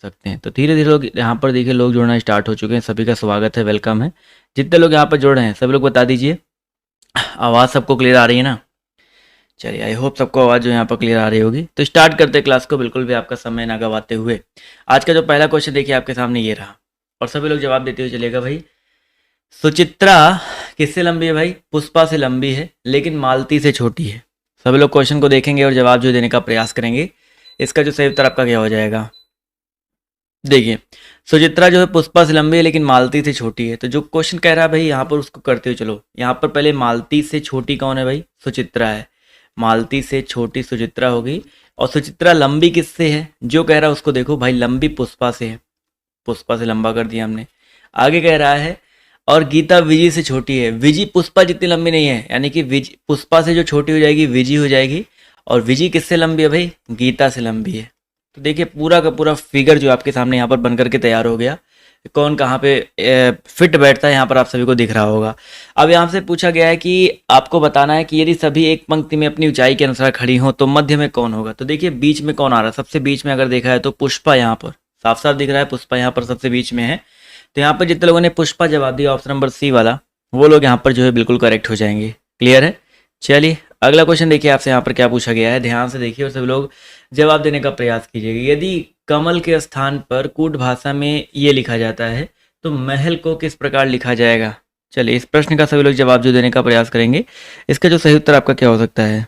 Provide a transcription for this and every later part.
सकते हैं। तो धीरे धीरे लोग यहाँ पर देखिए लोग जुड़ना स्टार्ट हो चुके हैं। सभी का स्वागत है, वेलकम है। जितने लोग यहाँ पर जुड़ रहे हैं सभी लोग बता दीजिए, आवाज़ सबको क्लियर आ रही है ना? चलिए, आई होप सबको आवाज़ जो यहाँ पर क्लियर आ रही होगी। तो स्टार्ट करते हैं क्लास को, बिल्कुल भी आपका समय ना गवाते हुए। आज का जो पहला क्वेश्चन देखिए आपके सामने ये रहा, और सभी लोग जवाब देते हुए चलेगा भाई। सुचित्रा किससे लंबी है भाई? पुष्पा से लंबी है, लेकिन मालती से छोटी है। सभी लोग क्वेश्चन को देखेंगे और जवाब जो देने का प्रयास करेंगे। इसका जो सही उत्तर आपका क्या हो जाएगा? देखिए, सुचित्रा जो है पुष्पा से लंबी है लेकिन मालती से छोटी है। तो जो क्वेश्चन कह रहा है भाई यहाँ पर उसको करते हुए चलो। यहाँ पर पहले मालती से छोटी कौन है भाई? सुचित्रा है। मालती से छोटी सुचित्रा होगी। और सुचित्रा लंबी किससे है? जो कह रहा है उसको देखो भाई, लंबी पुष्पा से है। पुष्पा से लंबा कर दिया हमने। आगे कह रहा है और गीता विजी से छोटी है। विजी पुष्पा जितनी लंबी नहीं है, यानी कि विजी पुष्पा से जो छोटी हो जाएगी विजी हो जाएगी। और विजी किससे लंबी है भाई? गीता से लंबी है। तो देखिए पूरा का पूरा फिगर जो आपके सामने यहाँ पर बन करके तैयार हो गया। कौन कहाँ पे फिट बैठता है यहाँ पर आप सभी को दिख रहा होगा। अब यहाँ से पूछा गया है कि आपको बताना है कि यदि सभी एक पंक्ति में अपनी ऊंचाई के अनुसार खड़ी हों तो मध्य में कौन होगा। तो देखिए बीच में कौन आ रहा है? सबसे बीच में अगर देखा है तो पुष्पा यहाँ पर साफ साफ दिख रहा है। पुष्पा यहाँ पर सबसे बीच में है। तो यहाँ पर जितने लोगों ने पुष्पा जवाब दिया ऑप्शन नंबर सी वाला, वो लोग यहाँ पर जो है बिल्कुल करेक्ट हो जाएंगे। क्लियर है? चलिए अगला क्वेश्चन देखिए आपसे यहाँ पर क्या पूछा गया है, ध्यान से देखिए और सभी लोग जवाब देने का प्रयास कीजिएगा। यदि कमल के स्थान पर कूट भाषा में ये लिखा जाता है तो महल को किस प्रकार लिखा जाएगा? चलिए इस प्रश्न का सभी लोग जवाब जो देने का प्रयास करेंगे। इसका जो सही उत्तर आपका क्या हो सकता है?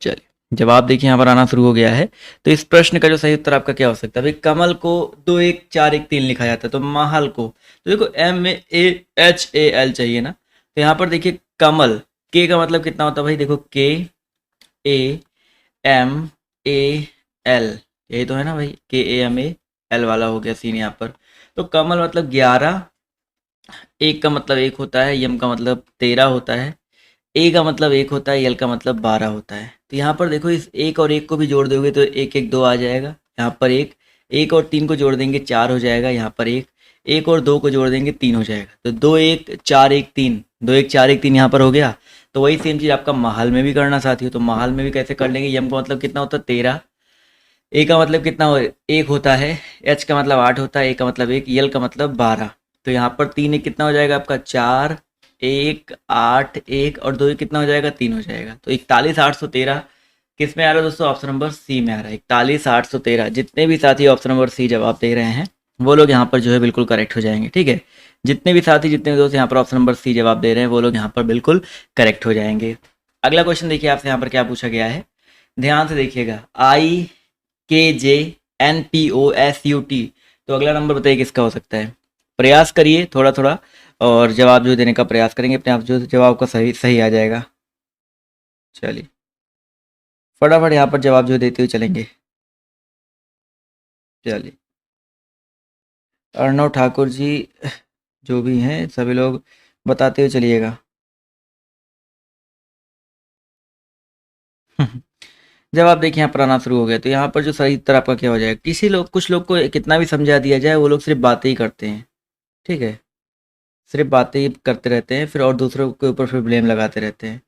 चलिए जवाब देखिए यहाँ पर आना शुरू हो गया है। तो इस प्रश्न का जो सही उत्तर आपका क्या हो सकता है भाई? कमल को 2 1 4 1 3 लिखा जाता है, तो महल को तो देखो MAHAL चाहिए ना। तो यहाँ पर देखिए कमल, के का मतलब कितना होता है भाई? देखो KAMAL, यही तो है ना भाई? KAMAL वाला हो गया सीन यहाँ पर। तो कमल मतलब 11, एक का मतलब एक होता है, यम का मतलब 13 होता है, ए का मतलब एक होता है, यल का मतलब 12 होता है। तो यहाँ पर देखो इस एक और एक को भी जोड़ दोगे तो एक एक 2 आ जाएगा। यहाँ पर एक, एक और 3 को जोड़ देंगे 4 हो जाएगा। यहाँ पर एक, एक और 2 को जोड़ देंगे 3 हो जाएगा। तो 2 1 4 1 3, 2 1 4 1 3 यहाँ पर हो गया। तो वही सेम चीज़ आपका महल में भी करना साथियों। तो महल में भी कैसे कर लेंगे? यम का मतलब कितना होता है? 13, ए का मतलब कितना एक होता है, एच का मतलब 8 होता है, ए का मतलब एक, यल का मतलब 12। तो यहाँ पर 3 एक कितना हो जाएगा आपका? 4 1 8 1 और 2 कितना हो जाएगा? 3 हो जाएगा। तो 41 813 किस में आ रहा है दोस्तों? ऑप्शन नंबर सी में आ रहा है। 41 813। जितने भी साथी ऑप्शन नंबर सी जवाब दे रहे हैं वो लोग यहाँ पर जो है बिल्कुल करेक्ट हो जाएंगे। ठीक है, जितने भी साथी जितने भी दोस्त यहाँ पर ऑप्शन नंबर सी जवाब दे रहे हैं वो लोग यहाँ पर बिल्कुल करेक्ट हो जाएंगे। अगला क्वेश्चन देखिए आपसे यहाँ पर क्या पूछा गया है, ध्यान से देखिएगा। IKJNPOSUT, तो अगला नंबर बताइए किसका हो सकता है? प्रयास करिए थोड़ा थोड़ा और जवाब जो देने का प्रयास करेंगे, अपने आप जो जवाब का सही सही आ जाएगा। चलिए फटाफट यहाँ पर जवाब जो देते हुए चलेंगे। चलिए अर्णव ठाकुर जी जो भी हैं सभी लोग बताते हुए चलिएगा। जवाब देखिए यहाँ पर आना शुरू हो गया। तो यहाँ पर जो सही उत्तर आपका क्या हो जाएगा? किसी लोग, कुछ लोग को कितना भी समझा दिया जाए वो लोग सिर्फ बातें ही करते हैं। ठीक है, सिर्फ बातें ही करते रहते हैं फिर, और दूसरों के ऊपर फिर ब्लेम लगाते रहते हैं।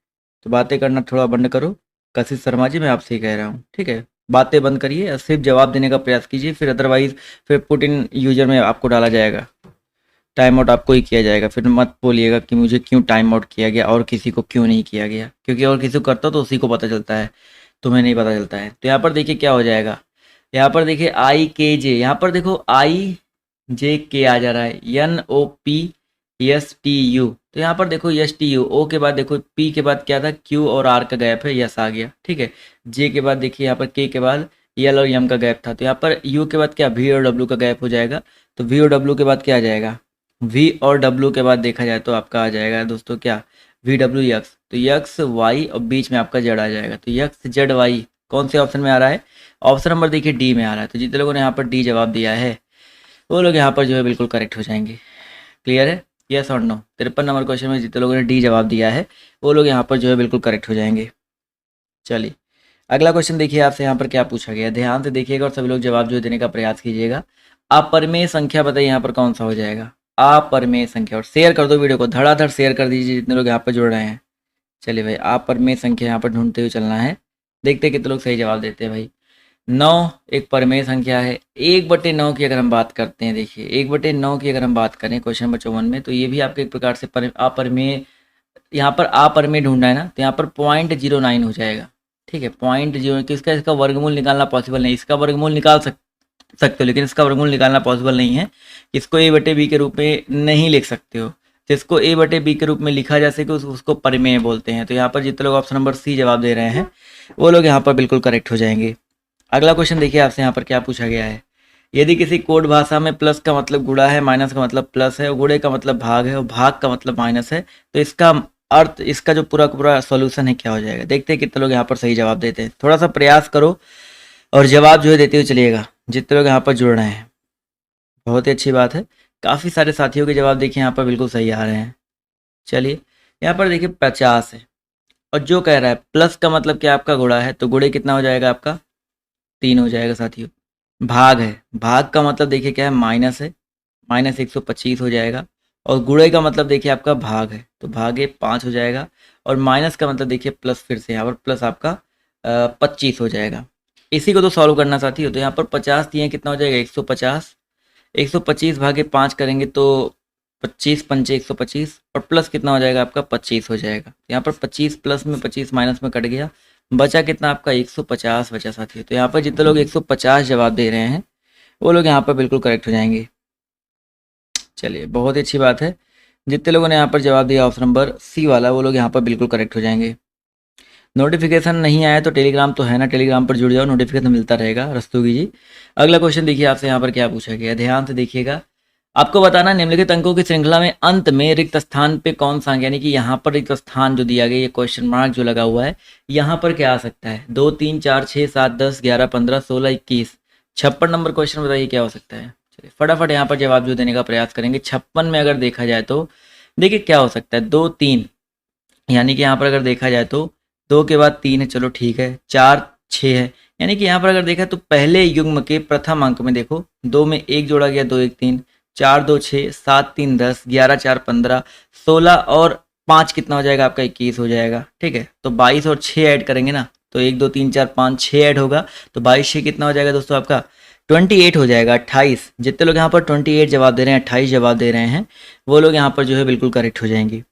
तो बातें करना थोड़ा बंद करो। कशिश शर्मा जी मैं आपसे ही कह रहा हूँ, ठीक है? बातें बंद करिए और सिर्फ जवाब देने का प्रयास कीजिए। फिर अदरवाइज फिर पुट इन यूजर में आपको डाला जाएगा, टाइम आउट आपको ही किया जाएगा। फिर मत बोलिएगा कि मुझे क्यों टाइम आउट किया गया और किसी को क्यों नहीं किया गया, क्योंकि और किसी को करता तो उसी को पता चलता है, तुम्हें नहीं पता चलता है। तो यहाँ पर देखिए क्या हो जाएगा। यहाँ पर देखिए IKJ, यहाँ पर देखो IJK आ जा रहा है, NOPSTU। तो यहाँ पर देखो STU, O के बाद देखो P के बाद क्या था? Q और R का गैप है, यस आ गया। ठीक है, J के बाद देखिए यहाँ पर K के बाद L और M का गैप था। तो यहाँ पर U के बाद क्या? V और W का गैप हो जाएगा। तो V और W के बाद क्या आ जाएगा? V और W के बाद देखा जाए तो आपका आ जाएगा दोस्तों क्या? VW x. तो यक्स वाई और बीच में आपका जेड आ जाएगा। तो यक्स जेड वाई कौन से ऑप्शन में आ रहा है? ऑप्शन नंबर देखिए डी में आ रहा है। तो जितने लोगों ने यहाँ पर डी जवाब दिया है वो लोग यहाँ पर जो है बिल्कुल करेक्ट हो जाएंगे। क्लियर है? यस और नो? 53 नंबर क्वेश्चन में जितने लोगों ने डी जवाब दिया है वो लोग यहाँ पर जो है बिल्कुल करेक्ट हो जाएंगे। चलिए अगला क्वेश्चन देखिए आपसे यहाँ पर क्या पूछा गया, ध्यान से देखिएगा और सभी लोग जवाब जो देने का प्रयास कीजिएगा। अपरिमेय संख्या बताइए यहाँ पर कौन सा हो जाएगा? अपरिमेय संख्या। और शेयर कर दो वीडियो को, धड़ाधड़ शेयर कर दीजिए जितने लोग यहाँ पर जुड़ रहे हैं। चलिए भाई अपरिमेय संख्या यहाँ पर ढूंढते हुए चलना है, देखते हैं कितने लोग सही जवाब देते हैं भाई। 9 एक परिमेय संख्या है। 1/9 की अगर हम बात करते हैं, देखिए 1/9 की अगर हम बात करें क्वेश्चन नंबर 54 में, तो ये भी आपके एक प्रकार से अपरिमेय, यहाँ पर अपरिमेय ढूंढना है ना, तो यहाँ पर 0.09 हो जाएगा। ठीक है, 0.0, किसका इसका वर्गमूल निकालना पॉसिबल नहीं। इसका वर्गमूल निकाल सकते हो, लेकिन इसका वर्गमूल निकालना पॉसिबल नहीं है। इसको a/b के रूप में नहीं लिख सकते हो। जिसको a/b के रूप में लिखा जा सके उसको परिमेय बोलते हैं। तो यहाँ पर जितने लोग ऑप्शन नंबर सी जवाब दे रहे हैं वो लोग यहाँ पर बिल्कुल करेक्ट हो जाएंगे। अगला क्वेश्चन देखिए आपसे यहाँ पर क्या पूछा गया है। यदि किसी कोड भाषा में प्लस का मतलब गुणा है, माइनस का मतलब प्लस है, और गुणे का मतलब भाग है, और भाग का मतलब माइनस है, तो इसका अर्थ, इसका जो पूरा का पूरा सॉल्यूशन है क्या हो जाएगा। देखते हैं कितने लोग यहाँ पर सही जवाब देते हैं। थोड़ा सा प्रयास करो और जवाब जो है देते हुए चलिएगा, जितने लोग यहाँ पर जुड़ रहे हैं। बहुत ही अच्छी बात है, काफ़ी सारे साथियों के जवाब देखिए यहाँ पर बिल्कुल सही आ रहे हैं। चलिए यहाँ पर देखिए 50 है, और जो कह रहा है प्लस का मतलब क्या आपका गुणा है, तो गुणे कितना हो जाएगा आपका 3 हो जाएगा साथियों। भाग है, भाग का मतलब देखिए क्या है, माइनस है, माइनस 125 हो जाएगा। और गुणे का मतलब देखिए आपका भाग है, तो भागे 5 हो जाएगा। और माइनस का मतलब देखिए प्लस, फिर से यहाँ पर प्लस आपका 25 हो जाएगा। इसी को तो सॉल्व करना साथियों। तो यहाँ पर 50 दिए, कितना हो जाएगा 150। 125 भागे 5 करेंगे तो 25 पंचे 125, और प्लस कितना हो जाएगा आपका 25 हो जाएगा। यहाँ पर 25 प्लस में 25 माइनस में कट गया, बचा कितना आपका 150 बचा साथियों। तो यहाँ पर जितने लोग 150 जवाब दे रहे हैं वो लोग यहाँ पर बिल्कुल करेक्ट हो जाएंगे। चलिए बहुत ही अच्छी बात है, जितने लोगों ने यहाँ पर जवाब दिया ऑप्शन नंबर सी वाला, वो लोग यहाँ पर बिल्कुल करेक्ट हो जाएंगे। नोटिफिकेशन नहीं आया तो टेलीग्राम तो है ना, टेलीग्राम पर जुड़ जाओ, नोटिफिकेशन मिलता रहेगा। रस्तोगी जी, अगला क्वेश्चन देखिए आपसे यहाँ पर क्या पूछा गया, ध्यान से देखिएगा। आपको बताना निम्नलिखित अंकों की श्रृंखला में अंत में रिक्त स्थान पे कौन सा अंक, यानी कि यहाँ पर रिक्त स्थान जो दिया गया, ये क्वेश्चन मार्क जो लगा हुआ है, यहाँ पर क्या आ सकता है। 2 3 4 6 7 10 11 15 16 21, 56 नंबर क्वेश्चन बताइए क्या हो सकता है। चलिए फटाफट यहाँ पर जवाब जो देने का प्रयास करेंगे। 56 में अगर देखा जाए तो देखिए क्या हो सकता है, 2 3, यानी कि यहाँ पर अगर देखा जाए तो 2 के बाद 3 है, चलो ठीक है, 4 6 है, यानी कि यहाँ पर अगर देखा तो पहले युग्म के प्रथम अंक में देखो 2 में 1 जोड़ा गया, 2 1 3, 4 2 6, 7 3 10, 11 4 15, 16 और 5 कितना हो जाएगा आपका 21 हो जाएगा। ठीक है, तो 22 और 6 ऐड करेंगे ना, तो 1 2 3 4 5 6 ऐड होगा, तो 22 6 कितना हो जाएगा दोस्तों आपका 28 हो जाएगा। 28, जितने लोग यहाँ पर 28 जवाब दे रहे हैं, 28 जवाब दे रहे हैं, वो लोग यहाँ पर जो है बिल्कुल करेक्ट हो जाएंगे।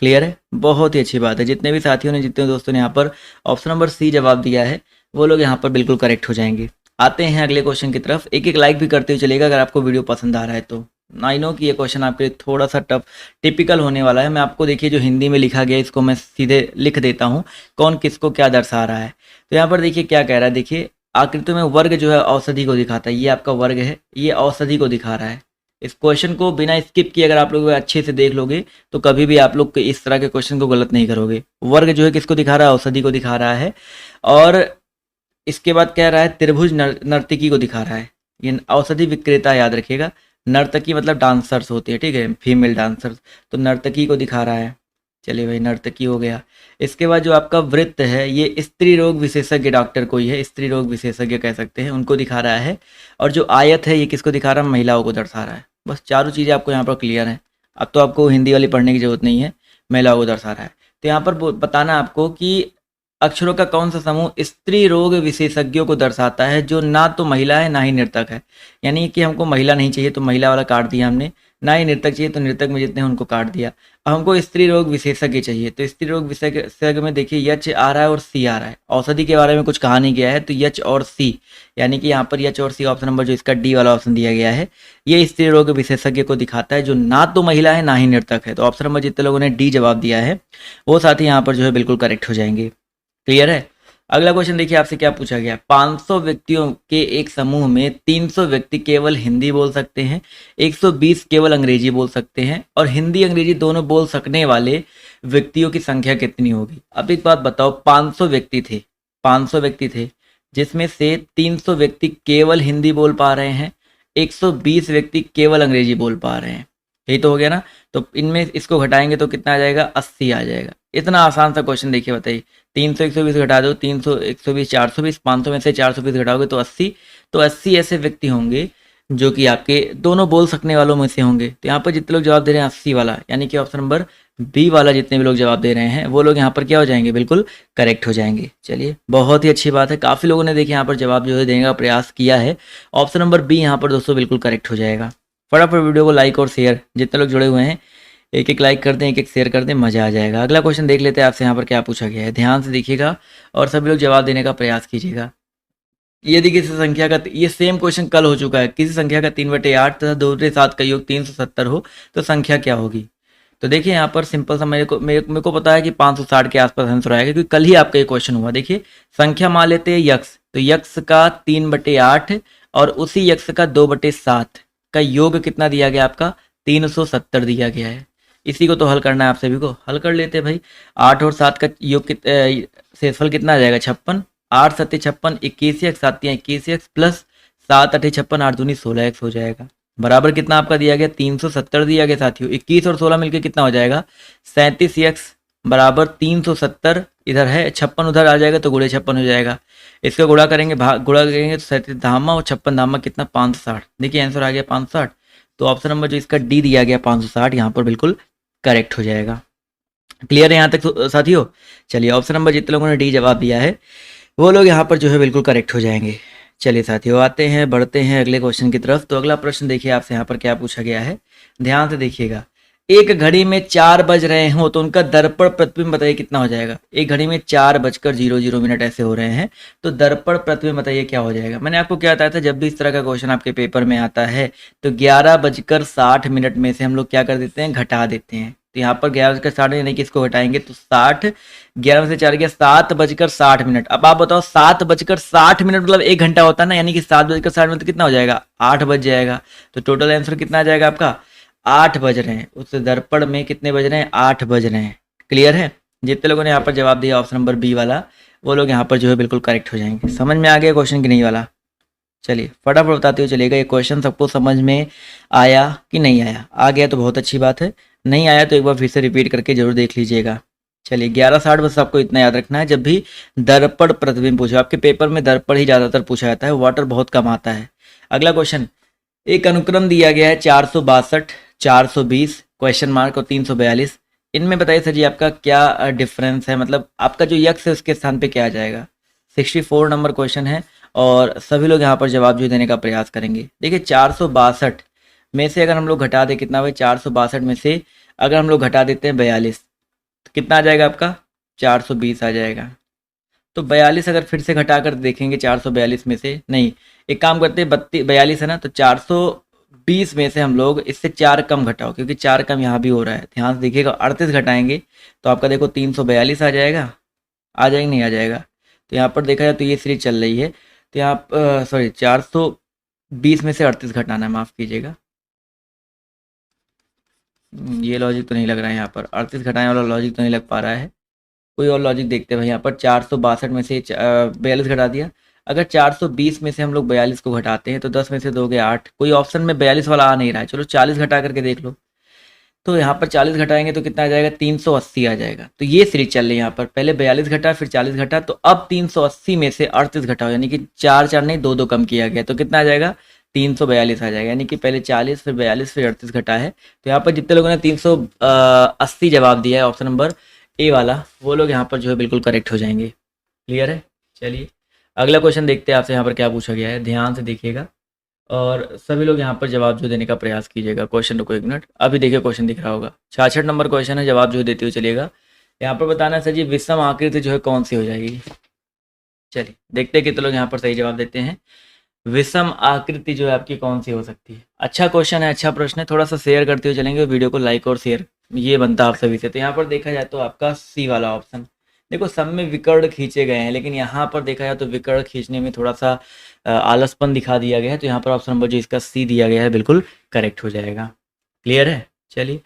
क्लियर है, बहुत ही अच्छी बात है। जितने भी साथियों ने, जितने दोस्तों ने यहाँ पर ऑप्शन नंबर सी जवाब दिया है वो लोग यहाँ पर बिल्कुल करेक्ट हो जाएंगे। आते हैं अगले क्वेश्चन की तरफ। एक एक लाइक भी करते हुए चलेगा अगर आपको वीडियो पसंद आ रहा है तो। आई नो कि ये क्वेश्चन आपके लिए थोड़ा सा टफ टिपिकल होने वाला है। मैं आपको देखिए जो हिंदी में लिखा गया इसको मैं सीधे लिख देता हूँ, कौन किसको क्या दर्शा रहा है। तो यहाँ पर देखिए क्या कह रहा है, देखिए आकृति में वर्ग जो है औषधि को दिखाता है, ये आपका वर्ग है, ये औषधि को दिखा रहा है। इस क्वेश्चन को बिना स्किप किए अगर आप लोग अच्छे से देख लोगे तो कभी भी आप लोग इस तरह के क्वेश्चन को गलत नहीं करोगे। वर्ग जो है किसको दिखा रहा है, औषधि को दिखा रहा है। और इसके बाद कह रहा है त्रिभुज नर्तकी को दिखा रहा है। ये औषधि विक्रेता याद रखिएगा, नर्तकी मतलब डांसर्स होती है, ठीक है, फीमेल डांसर्स, तो नर्तकी को दिखा रहा है। चलिए भाई नर्तकी हो गया। इसके बाद जो आपका वृत्त है ये स्त्री रोग विशेषज्ञ डॉक्टर कोई है, स्त्री रोग विशेषज्ञ कह सकते हैं, उनको दिखा रहा है। और जो आयत है ये किसको दिखा रहा है, महिलाओं को दर्शा रहा है। बस चारों चीज़ें आपको यहाँ पर क्लियर है। अब तो आपको हिंदी वाली पढ़ने की जरूरत नहीं है, महिलाओं को दर्शा रहा है। तो यहाँ पर बताना आपको कि अक्षरों का कौन सा समूह स्त्री रोग विशेषज्ञों को दर्शाता है, जो ना तो महिला है ना ही नर्तक है। यानी कि हमको महिला नहीं चाहिए तो महिला वाला काट दिया हमने, ना ही नृतक चाहिए तो नृतक में जितने हैं उनको काट दिया। अब हमको स्त्री रोग विशेषज्ञ चाहिए, तो स्त्री रोग विशेषज्ञ में देखिए यच आ रहा है और सी आ रहा है। औषधि के बारे में कुछ कहा नहीं गया है, तो यच और सी, यानी कि यहाँ पर यच और सी ऑप्शन नंबर जो इसका डी वाला ऑप्शन दिया गया है, ये स्त्री रोग विशेषज्ञ को दिखाता है, जो ना तो महिला है ना ही नर्तक है। तो ऑप्शन नंबर जितने लोगों ने डी जवाब दिया है वो साथ ही यहाँ पर जो है बिल्कुल करेक्ट हो जाएंगे। क्लियर है। अगला क्वेश्चन देखिए आपसे क्या पूछा गया। 500 व्यक्तियों के एक समूह में 300 व्यक्ति केवल हिंदी बोल सकते हैं, 120 केवल अंग्रेजी बोल सकते हैं, और हिंदी अंग्रेजी दोनों बोल सकने वाले व्यक्तियों की संख्या कितनी होगी। अब एक बात बताओ, 500 व्यक्ति थे, 500 व्यक्ति थे, जिसमें से 300 व्यक्ति केवल हिंदी बोल पा रहे हैं, 120 व्यक्ति केवल अंग्रेजी बोल पा रहे हैं, यही तो हो गया ना। तो इनमें इसको घटाएंगे तो कितना आ जाएगा, 80 आ जाएगा। इतना आसान सा क्वेश्चन देखिए, बताइए 300 120 घटा दो, 300 120 420, 500 में से 420 घटाओगे तो 80, तो 80 ऐसे व्यक्ति होंगे जो कि आपके दोनों बोल सकने वालों में से होंगे। तो यहाँ पर जितने लोग जवाब दे रहे हैं 80 वाला, यानी कि ऑप्शन नंबर बी वाला, जितने भी लोग जवाब दे रहे हैं वो लोग यहाँ पर क्या हो जाएंगे, बिल्कुल करेक्ट हो जाएंगे। चलिए बहुत ही अच्छी बात है, काफ़ी लोगों ने देखिए यहाँ पर जवाब जो है देने का प्रयास किया है। ऑप्शन नंबर बी यहाँ पर दोस्तों बिल्कुल करेक्ट हो जाएगा। फटाफट वीडियो को लाइक और शेयर, जितने लोग जुड़े हुए हैं एक एक लाइक कर दें, एक एक शेयर कर दें, मज़ा आ जाएगा। अगला क्वेश्चन देख लेते हैं आपसे यहाँ पर क्या पूछा गया है, ध्यान से देखिएगा और सभी लोग जवाब देने का प्रयास कीजिएगा। यदि किसी संख्या का, ये सेम क्वेश्चन कल हो चुका है, किसी संख्या का 3/8 तथा 2/7 का योग 370 हो तो संख्या क्या होगी। तो देखिए यहाँ पर सिंपल सा, मेरे को पता है कि 560 के आसपास आंसर आएगा, क्योंकि कल ही आपका ये क्वेश्चन हुआ। देखिए संख्या मान लेते हैं यक्स, तो यक्स का 3/8 और उसी यक्स का 2/7 का योग कितना दिया गया आपका, 370 दिया गया है। इसी को तो हल करना है आप सभी को, हल कर लेते हैं भाई। 8 और 7 का योग शेषफल कितना आ जाएगा, 56। 8 सत्ते 56, 21 7 21 प्लस 7 8 56, 8 दूनी 16 हो जाएगा। बराबर कितना आपका दिया गया, 370 दिया गया साथियों। 21 और 16 मिलके कितना हो जाएगा, 37 बराबर 370, इधर है 56 उधर आ जाएगा तो गुणे 56 हो जाएगा। इसका गुणा करेंगे, गुणा करेंगे तो 37 धामा और 56 धामा कितना, 560। देखिए आंसर आ गया 560। तो ऑप्शन नंबर जो इसका डी दिया गया 560 यहाँ पर बिल्कुल करेक्ट हो जाएगा। क्लियर है यहाँ तक साथियों। चलिए ऑप्शन नंबर जितने लोगों ने डी जवाब दिया है वो लोग यहाँ पर जो है बिल्कुल करेक्ट हो जाएंगे। चलिए साथियों आते हैं, बढ़ते हैं अगले क्वेश्चन की तरफ। तो अगला प्रश्न देखिए आपसे यहाँ पर क्या पूछा गया है, ध्यान से देखिएगा। एक घड़ी में 4 बज रहे हो तो उनका दर्पण प्रतिबिंब बताइए कितना हो जाएगा। एक घड़ी में 4:00 ऐसे हो रहे हैं तो दर्पण प्रतिबिंब बताइए क्या हो जाएगा। मैंने आपको क्या बताया था, जब भी इस तरह का क्वेश्चन आपके पेपर में आता है तो 11:60 में से हम लोग क्या कर देते हैं, घटा देते हैं। तो यहाँ पर 11:60 यानी कि इसको घटाएंगे तो 60, 11 में से 4 गया 7:60। अब आप बताओ 7:60 मतलब 1 घंटा होता है ना, यानी कि 7:60 कितना हो जाएगा, 8 बज जाएगा। तो टोटल आंसर कितना आ जाएगा आपका, 8 बज रहे हैं। उस दर्पण में कितने बज रहे हैं, 8 बज रहे हैं। क्लियर है। जितने लोगों ने यहाँ पर जवाब दिया ऑप्शन नंबर बी वाला वो लोग यहाँ पर जो है बिल्कुल करेक्ट हो जाएंगे। समझ में आ गया क्वेश्चन कि नहीं वाला। चलिए फटाफट बताते हुए चलिएगा, ये क्वेश्चन सबको समझ में आया कि नहीं आया। आ गया तो बहुत अच्छी बात है, नहीं आया तो एक बार फिर से रिपीट करके जरूर देख लीजिएगा। चलिए 11:60 बस आपको इतना याद रखना है, जब भी दर्पण प्रतिबिंब पूछे आपके पेपर में दर्पण ही ज़्यादातर पूछा जाता है, वाटर बहुत कम आता है। अगला क्वेश्चन, एक अनुक्रम दिया गया है 462, 420 क्वेश्चन मार्क और 342। इनमें बताइए सर जी आपका क्या डिफरेंस है, मतलब आपका जो यक्स है उसके स्थान पे क्या आ जाएगा। 64 नंबर क्वेश्चन है और सभी लोग यहाँ पर जवाब जो देने का प्रयास करेंगे। देखिए 462 में से अगर हम लोग घटा दें कितना भाई, 462 में से अगर हम लोग घटा देते हैं 42 तो कितना आ जाएगा आपका, 420 आ जाएगा। तो 42 अगर फिर से घटा कर देखेंगे 442 में से, नहीं एक काम करते हैं, 42 है ना, तो 420 में से हम लोग इससे 4 कम घटाओ, क्योंकि 4 कम यहाँ भी हो रहा है, ध्यान से देखिएगा। 38 घटाएंगे तो आपका देखो 342 आ जाएगा, आ जाएगा नहीं आ जाएगा। तो यहाँ पर देखा जाए तो ये सीरीज चल रही है, तो यहाँ सॉरी 420 में से 38 घटाना है, माफ़ कीजिएगा ये लॉजिक तो नहीं लग रहा है यहाँ पर, 38 घटाने वाला लॉजिक तो नहीं लग पा रहा है। कोई और लॉजिक देखते हैं भाई। यहाँ पर 462 में से 42 घटा दिया। अगर 420 में से हम लोग 42 को घटाते हैं तो 10 में से 2 गए 8, कोई ऑप्शन में 42 वाला आ नहीं रहा है। चलो 40 घटा करके देख लो। तो यहाँ पर 40 घटाएंगे तो कितना आ जाएगा, 380 आ जाएगा। तो ये सीरीज चल रही है यहाँ पर, पहले 42 घटा फिर 40 घटा, तो अब 380 में से 38 घटाओ, यानी कि 4 4 नहीं 2 2 कम किया गया, तो कितना आ जाएगा, 342 आ जाएगा। यानी कि पहले 40 फिर 42 फिर 38 घटा है। तो यहाँ पर जितने लोगों ने 380 जवाब दिया है ऑप्शन नंबर ए वाला, वो लोग यहाँ पर जो है बिल्कुल करेक्ट हो जाएंगे। क्लियर है। चलिए अगला क्वेश्चन देखते हैं आपसे यहाँ पर क्या पूछा गया है, ध्यान से देखिएगा और सभी लोग यहाँ पर जवाब जो देने का प्रयास कीजिएगा। क्वेश्चन रुको एक मिनट, अभी देखिए क्वेश्चन दिख रहा होगा। 66 नंबर क्वेश्चन है, जवाब जो देते हुए चलिएगा। यहाँ पर बताना है सर जी विषम आकृति जो है कौन सी हो जाएगी। चलिए देखते हैं कितने लोग यहाँ पर सही जवाब देते हैं। विषम आकृति जो है आपकी कौन सी हो सकती है। अच्छा क्वेश्चन है, अच्छा प्रश्न है, थोड़ा सा शेयर करते हुए चलेंगे, वीडियो को लाइक और शेयर ये बनता है आप सभी से। तो यहाँ पर देखा जाए तो आपका सी वाला ऑप्शन, देखो सब में विकर्ण खींचे गए हैं, लेकिन यहाँ पर देखा जाए तो विकर्ण खींचने में थोड़ा सा आलसपन दिखा दिया गया है। तो यहाँ पर ऑप्शन नंबर जो इसका सी दिया गया है बिल्कुल करेक्ट हो जाएगा। क्लियर है। चलिए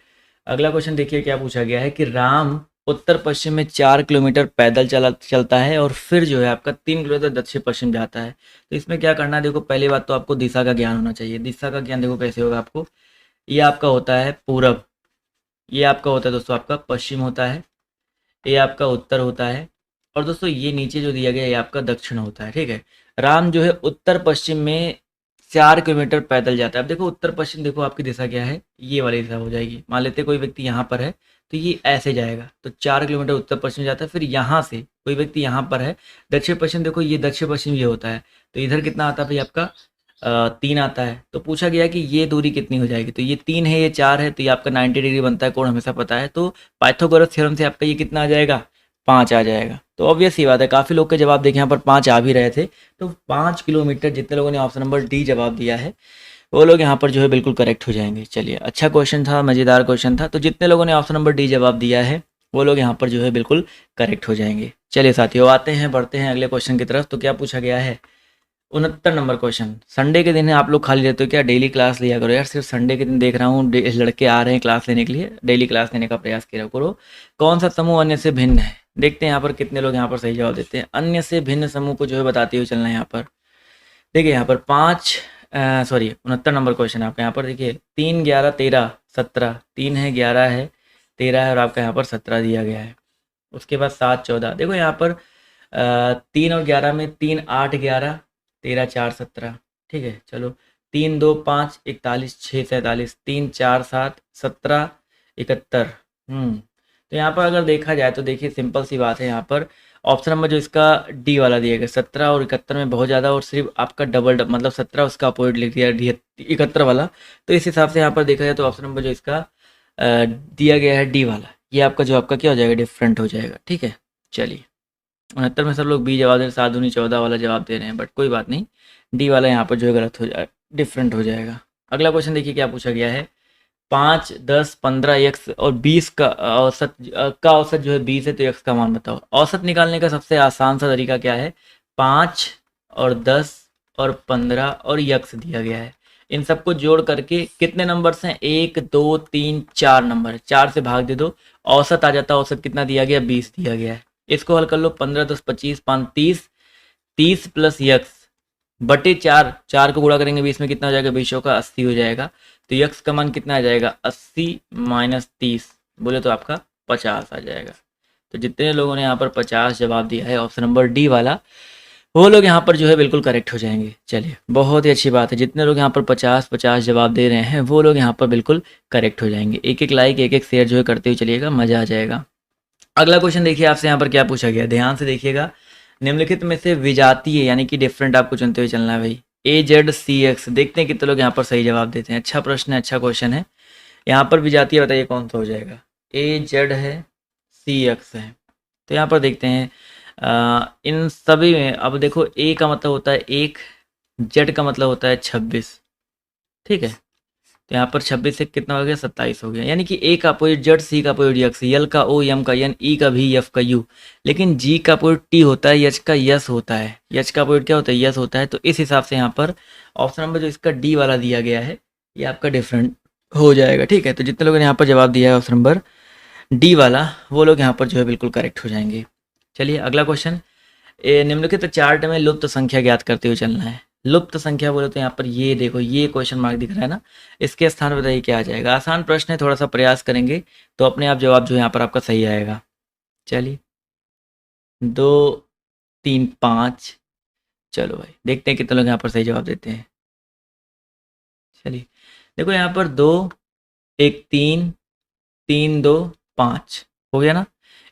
अगला क्वेश्चन देखिए क्या पूछा गया है कि राम उत्तर पश्चिम में 4 किलोमीटर पैदल चलता है और फिर जो है आपका 3 किलोमीटर दक्षिण पश्चिम जाता है। तो इसमें क्या करना है, देखो पहली बात तो आपको दिशा का ज्ञान होना चाहिए। दिशा का ज्ञान देखो कैसे होगा आपको, ये आपका होता है पूरब, ये आपका होता है दोस्तों आपका पश्चिम होता है, ये आपका उत्तर होता है और दोस्तों ये नीचे जो दिया गया है ये आपका दक्षिण होता है। ठीक है। राम जो है उत्तर पश्चिम में 4 किलोमीटर पैदल जाता है। अब देखो उत्तर पश्चिम, देखो आपकी दिशा क्या है, ये वाली दिशा हो जाएगी। मान लेते कोई व्यक्ति यहाँ पर है तो ये ऐसे जाएगा, तो 4 किलोमीटर उत्तर पश्चिम जाता है। फिर यहाँ से कोई व्यक्ति यहाँ पर है दक्षिण पश्चिम, देखो ये दक्षिण पश्चिम ये होता है, तो इधर कितना आता है भाई आपका 3 आता है। तो पूछा गया कि ये दूरी कितनी हो जाएगी, तो ये 3 है, ये 4 है, तो ये आपका 90 डिग्री बनता है, कोण हमेशा पता है। तो पाइथागोरस थ्योरम से आपका ये कितना आ जाएगा, 5 आ जाएगा। तो ऑब्वियस ही बात है, काफ़ी लोग के जवाब देखे यहाँ पर 5 आ भी रहे थे। तो 5 किलोमीटर जितने लोगों ने ऑप्शन नंबर डी जवाब दिया है वो लोग यहाँ पर जो है बिल्कुल करेक्ट हो जाएंगे। चलिए, अच्छा क्वेश्चन था, मज़ेदार क्वेश्चन था। तो जितने लोगों ने ऑप्शन नंबर डी जवाब दिया है वो लोग यहाँ पर जो है बिल्कुल करेक्ट हो जाएंगे। चलिए साथियों, आते हैं, बढ़ते हैं अगले क्वेश्चन की तरफ। तो क्या पूछा गया है, 69 नंबर क्वेश्चन। संडे के दिन है, आप लोग खाली रहते हो क्या, डेली क्लास लिया करो यार। सिर्फ संडे के दिन देख रहा हूँ लड़के आ रहे हैं क्लास लेने के लिए, डेली क्लास लेने का प्रयास किया करो। कौन सा समूह अन्य से भिन्न है, देखते हैं यहाँ पर कितने लोग यहाँ पर सही जवाब देते हैं। अन्य से भिन्न समूह को जो है बताते हुए चलना है यहाँ पर। देखिए यहाँ पर 69 नंबर क्वेश्चन आपका यहाँ पर देखिए, 3 11 13 17, 3 है 11 है 13 है और आपका यहाँ पर 17 दिया गया है। उसके बाद 7 14, देखो यहाँ पर 3 और 11 में 3 8 11 13 4 17, ठीक है। चलो 3 2 5 41 6 47, 3 4 7 17 71। तो यहाँ पर अगर देखा जाए तो देखिए सिंपल सी बात है, यहाँ पर ऑप्शन नंबर जो इसका डी वाला दिया गया, 17 और 71 में बहुत ज़्यादा, और सिर्फ आपका डबल मतलब 17 उसका अपोजिट लिख दिया 71 वाला। तो इस हिसाब से यहाँ पर देखा जाए तो ऑप्शन नंबर जो इसका दिया गया है डी वाला, ये आपका जो आपका क्या हो जाएगा, डिफरेंट हो जाएगा, ठीक है। चलिए 69 में सब लोग बी जवाब दे रहे हैं, 7 दूनी 14 वाला जवाब दे रहे हैं, बट कोई बात नहीं, डी वाला यहाँ पर जो है गलत हो जाए, डिफरेंट हो जाएगा। अगला क्वेश्चन देखिए क्या पूछा गया है, 5 10 15 x और 20 का औसत जो है 20 है, तो x का मान बताओ। औसत निकालने का सबसे आसान सा तरीका क्या है, 5 और 10 और 15 और x दिया गया है, इन सबको जोड़ करके कितने नंबर्स हैं, 1 2 3 4 नंबर है, 4 से भाग दे दो, औसत आ जाता है। औसत कितना दिया गया, 20 दिया गया है। इसको हल कर लो, 15 10 25 5 30, 30 प्लस यक्स बटे 4, 4 को गुणा करेंगे 20 में कितना हो जाएगा, 20 का 80 हो जाएगा। तो यक्स का मान कितना आ जाएगा, 80 माइनस 30 बोले तो आपका 50 आ जाएगा। तो जितने लोगों ने यहाँ पर 50 जवाब दिया है ऑप्शन नंबर डी वाला, वो लोग यहाँ पर जो है बिल्कुल करेक्ट हो जाएंगे। चलिए बहुत ही अच्छी बात है, जितने लोग यहाँ पर 50 जवाब दे रहे हैं वो लोग यहाँ पर बिल्कुल करेक्ट हो जाएंगे। एक एक लाइक एक एक शेयर जो है करते हुए चलिएगा, मज़ा आ जाएगा। अगला क्वेश्चन देखिए आपसे यहाँ पर क्या पूछा गया, ध्यान से देखिएगा। निम्नलिखित में से विजातीय यानी कि डिफरेंट आपको चुनते हुए चलना है भाई। AZCX, देखते हैं कितने लोग यहाँ पर सही जवाब देते हैं। अच्छा प्रश्न है, अच्छा क्वेश्चन है। यहाँ पर विजातीय बताइए कौन सा हो जाएगा, AZ है CX है। तो यहाँ पर देखते हैं इन सभी में, अब देखो A का मतलब होता है 1, Z का मतलब होता है 26, ठीक है। तो यहाँ पर 26 से कितना हो गया, 27 हो गया। यानी कि ए का अपोजिट जेड, सी का अपोजिट यक्स, यल का ओ, एम का एन, ई का भी, एफ का यू। लेकिन जी का अपोजिट टी होता है, एच का यस होता है। एच का अपोजिट क्या होता है, यस होता है। तो इस हिसाब से यहाँ पर ऑप्शन नंबर जो इसका डी वाला दिया गया है ये आपका डिफरेंट हो जाएगा, ठीक है। तो जितने लोगों ने यहाँ पर जवाब दिया है ऑप्शन नंबर डी वाला, वो लोग यहाँ पर जो है बिल्कुल करेक्ट हो जाएंगे। चलिए अगला क्वेश्चन, निम्नलिखित चार्ट में लुप्त संख्या ज्ञात करते हुए चलना है। लुप्त संख्या बोले तो यहाँ पर ये देखो, ये क्वेश्चन मार्क दिख रहा है ना, इसके स्थान बताइए क्या आ जाएगा। आसान प्रश्न है, थोड़ा सा प्रयास करेंगे तो अपने आप जवाब जो है यहाँ पर आपका सही आएगा। चलिए 2 3 5, चलो भाई देखते हैं कितने लोग यहाँ पर सही जवाब देते हैं। चलिए देखो यहाँ पर 2 1 3 3 2 5 हो गया ना।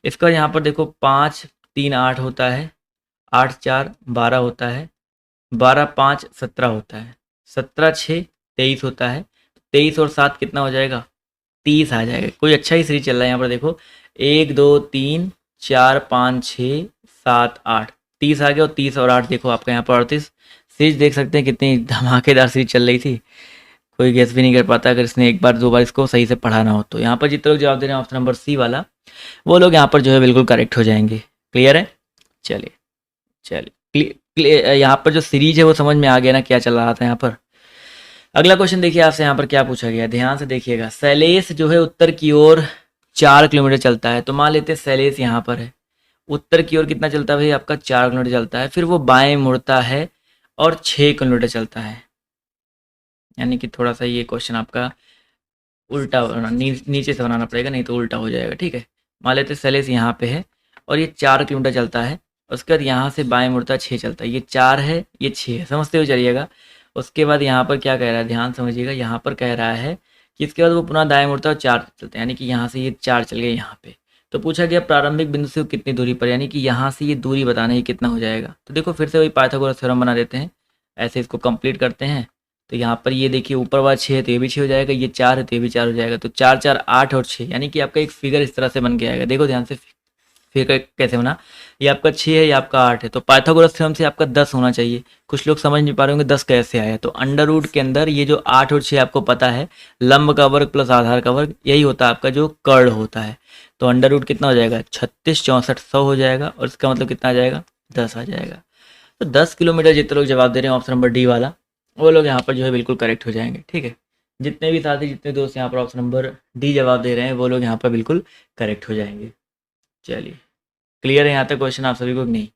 इसका यहाँ पर देखो 5 3 8 होता है, 8 4 12 होता है, 12 5 17 होता है, 17 6 23 होता है। 23 और 7 कितना हो जाएगा, 30 आ जाएगा। कोई अच्छा ही सीरीज चल रहा है यहाँ पर देखो, 1 2 3 4 5 6 7 8, 30 आ गया। और 30 और 8 देखो आपका यहाँ पर 38। सीरीज देख सकते हैं कितनी धमाकेदार सीरीज चल रही थी, कोई गेस भी नहीं कर पाता अगर इसने एक बार दो बार इसको सही से पढ़ा ना हो। तो यहाँ पर जितने लोग जवाब दे रहे हैं ऑप्शन नंबर सी वाला, वो लोग यहाँ पर जो है बिल्कुल करेक्ट हो जाएंगे। क्लियर है। चलिए चलिए यहाँ पर जो सीरीज है वो समझ में आ गया ना क्या चल रहा था यहाँ पर। अगला क्वेश्चन देखिए आपसे यहाँ पर क्या पूछा गया, ध्यान से देखिएगा। शैलेश जो है उत्तर की ओर 4 किलोमीटर चलता है। तो मान लेते हैं शैलेश यहाँ पर है, उत्तर की ओर कितना चलता है भाई आपका, 4 किलोमीटर चलता है। फिर वो बाएं मुड़ता है और 6 किलोमीटर चलता है। यानी कि थोड़ा सा ये क्वेश्चन आपका उल्टा नीचे से बनाना पड़ेगा, नहीं तो उल्टा हो जाएगा, ठीक है। मान लेते हैं शैलेश यहाँ पे है और ये 4 किलोमीटर चलता है। उसके बाद यहाँ से बाएं मुड़ता 6 चलता है, ये 4 है ये 6 है, समझते हुए चलिएगा। उसके बाद यहाँ पर क्या कह रहा है, ध्यान समझिएगा, यहाँ पर कह रहा है कि इसके बाद वो पुनः दाएं मुड़ता है और 4 चलते हैं, यानी कि यहाँ से ये 4 चल गए यहाँ पे। तो पूछा गया प्रारंभिक बिंदु से कितनी दूरी पर, यानी कि यहाँ से ये दूरी बताना है कितना हो जाएगा। तो देखो फिर से वही पाइथागोरस थ्योरम बना देते हैं, ऐसे इसको कंप्लीट करते हैं। तो यहाँ पर ये देखिए ऊपर वाला 6 है तो ये भी 6 हो जाएगा, ये 4 है तो ये भी 4 हो जाएगा। तो 4 4 8 और 6, यानी कि आपका एक फिगर इस तरह से बन के आएगा। देखो ध्यान से फिगर कैसे बना, ये आपका 6 है, ये आपका 8 है। तो पाइथागोरस थ्योरम से आपका 10 होना चाहिए। कुछ लोग समझ नहीं पा रहे होंगे 10 कैसे आया। तो अंडर रूट के अंदर ये जो 8 और 6 आपको पता है, लंब का वर्ग प्लस आधार का वर्ग, यही होता है आपका जो कर्ण होता है। तो अंडर रूट कितना हो जाएगा, 36 64 100 हो जाएगा, और इसका मतलब कितना आ जाएगा, 10 आ जाएगा। तो 10 किलोमीटर जितने लोग जवाब दे रहे हैं ऑप्शन नंबर डी वाला, वो लोग यहाँ पर जो है बिल्कुल करेक्ट हो जाएंगे। ठीक है, जितने भी साथी जितने दोस्त यहाँ पर ऑप्शन नंबर डी जवाब दे रहे हैं वो लोग यहाँ पर बिल्कुल करेक्ट हो जाएंगे। चलिए, क्लियर है यहाँ तक क्वेश्चन आप सभी को कि नहीं?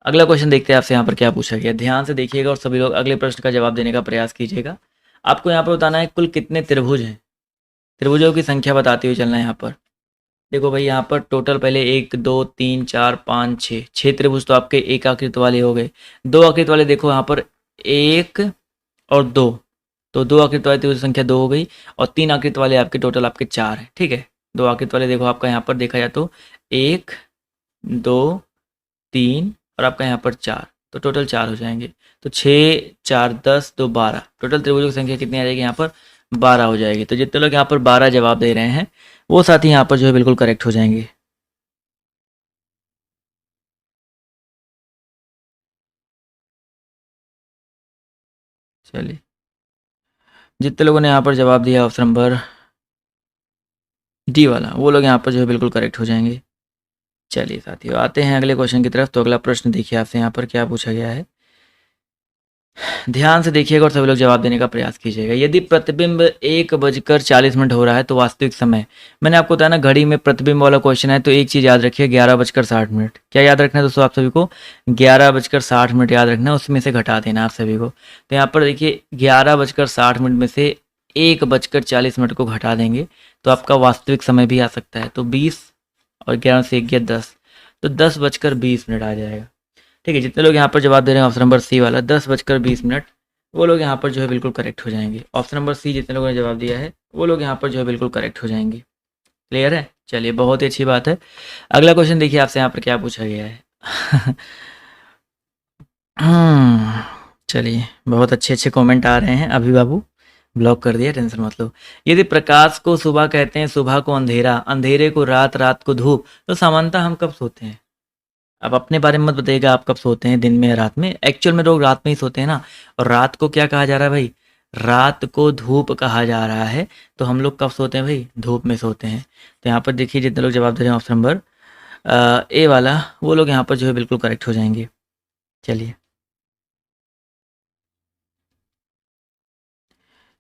अगला क्वेश्चन देखते हैं आपसे यहाँ पर क्या पूछा गया। ध्यान से देखिएगा और सभी लोग अगले प्रश्न का जवाब देने का प्रयास कीजिएगा। आपको यहाँ पर बताना है कुल कितने त्रिभुज हैं, त्रिभुजों की संख्या बताते हुए चलना है यहाँ पर। देखो भाई, यहाँ पर टोटल पहले 1 2 3 4 5 6 त्रिभुज तो आपके एक आकृति वाले हो गए। 2 आकृति वाले देखो यहाँ पर 1 और 2, तो 2 आकृति वाले त्रिभुज संख्या 2 हो गई, और 3 आकृति वाले आपके टोटल आपके 4 है। ठीक है, 2 आकृति वाले देखो आपका यहाँ पर देखा जाए तो 1 2 3 और आपका यहाँ पर 4, तो टोटल 4 हो जाएंगे। तो 6 4 10 2 12, टोटल त्रिभुजों की संख्या कितनी आ जाएगी यहाँ पर, 12 हो जाएगी। तो जितने लोग यहाँ पर 12 जवाब दे रहे हैं वो साथी यहाँ पर जो है बिल्कुल करेक्ट हो जाएंगे। चलिए, जितने लोगों ने यहाँ पर जवाब दिया ऑप्शन नंबर डी वाला, वो लोग यहाँ पर जो है बिल्कुल करेक्ट हो जाएंगे। चलिए साथियों, आते हैं अगले क्वेश्चन की तरफ। तो अगला प्रश्न देखिए आपसे यहाँ पर क्या पूछा गया है, ध्यान से देखिएगा और सभी लोग जवाब देने का प्रयास कीजिएगा। यदि प्रतिबिंब 1:40 हो रहा है तो वास्तविक समय, मैंने आपको बताया ना घड़ी में प्रतिबिंब वाला क्वेश्चन है, तो एक चीज़ याद रखिए 11:60। क्या याद रखना है दोस्तों आप सभी को, 11:60 याद रखना है, उसमें से घटा देना आप सभी को। तो यहाँ पर देखिए 11:60 में से 1:40 को घटा देंगे तो आपका वास्तविक समय भी आ सकता है। तो 20 और 11 से 1 गया 10, तो 10:20 आ जाएगा। ठीक है, जितने लोग यहाँ पर जवाब दे रहे हैं ऑप्शन नंबर सी वाला 10:20, वो लोग यहाँ पर जो है बिल्कुल करेक्ट हो जाएंगे। ऑप्शन नंबर सी जितने लोगों ने जवाब दिया है वो लोग यहाँ पर जो है बिल्कुल करेक्ट हो जाएंगे। क्लियर है? चलिए, बहुत ही अच्छी बात है। अगला क्वेश्चन देखिए आपसे यहाँ पर क्या पूछा गया है। चलिए, बहुत अच्छे अच्छे कमेंट आ रहे हैं। अभी बाबू ब्लॉक कर दिया, टेंशन मत लो। यदि प्रकाश को सुबह कहते हैं, सुबह को अंधेरा, अंधेरे को रात, रात को धूप, तो सामान्यतः हम कब सोते हैं? अब अपने बारे में मत बताइएगा आप कब सोते हैं, दिन में या रात में। एक्चुअल में लोग रात में ही सोते हैं ना। और रात को क्या कहा जा रहा है भाई, रात को धूप कहा जा रहा है। तो हम लोग कब सोते हैं भाई, धूप में सोते हैं। तो यहाँ पर देखिए जितने लोग जवाब दे रहे हैं ऑप्शन नंबर ए वाला, वो लोग यहाँ पर जो है बिल्कुल करेक्ट हो जाएंगे। चलिए,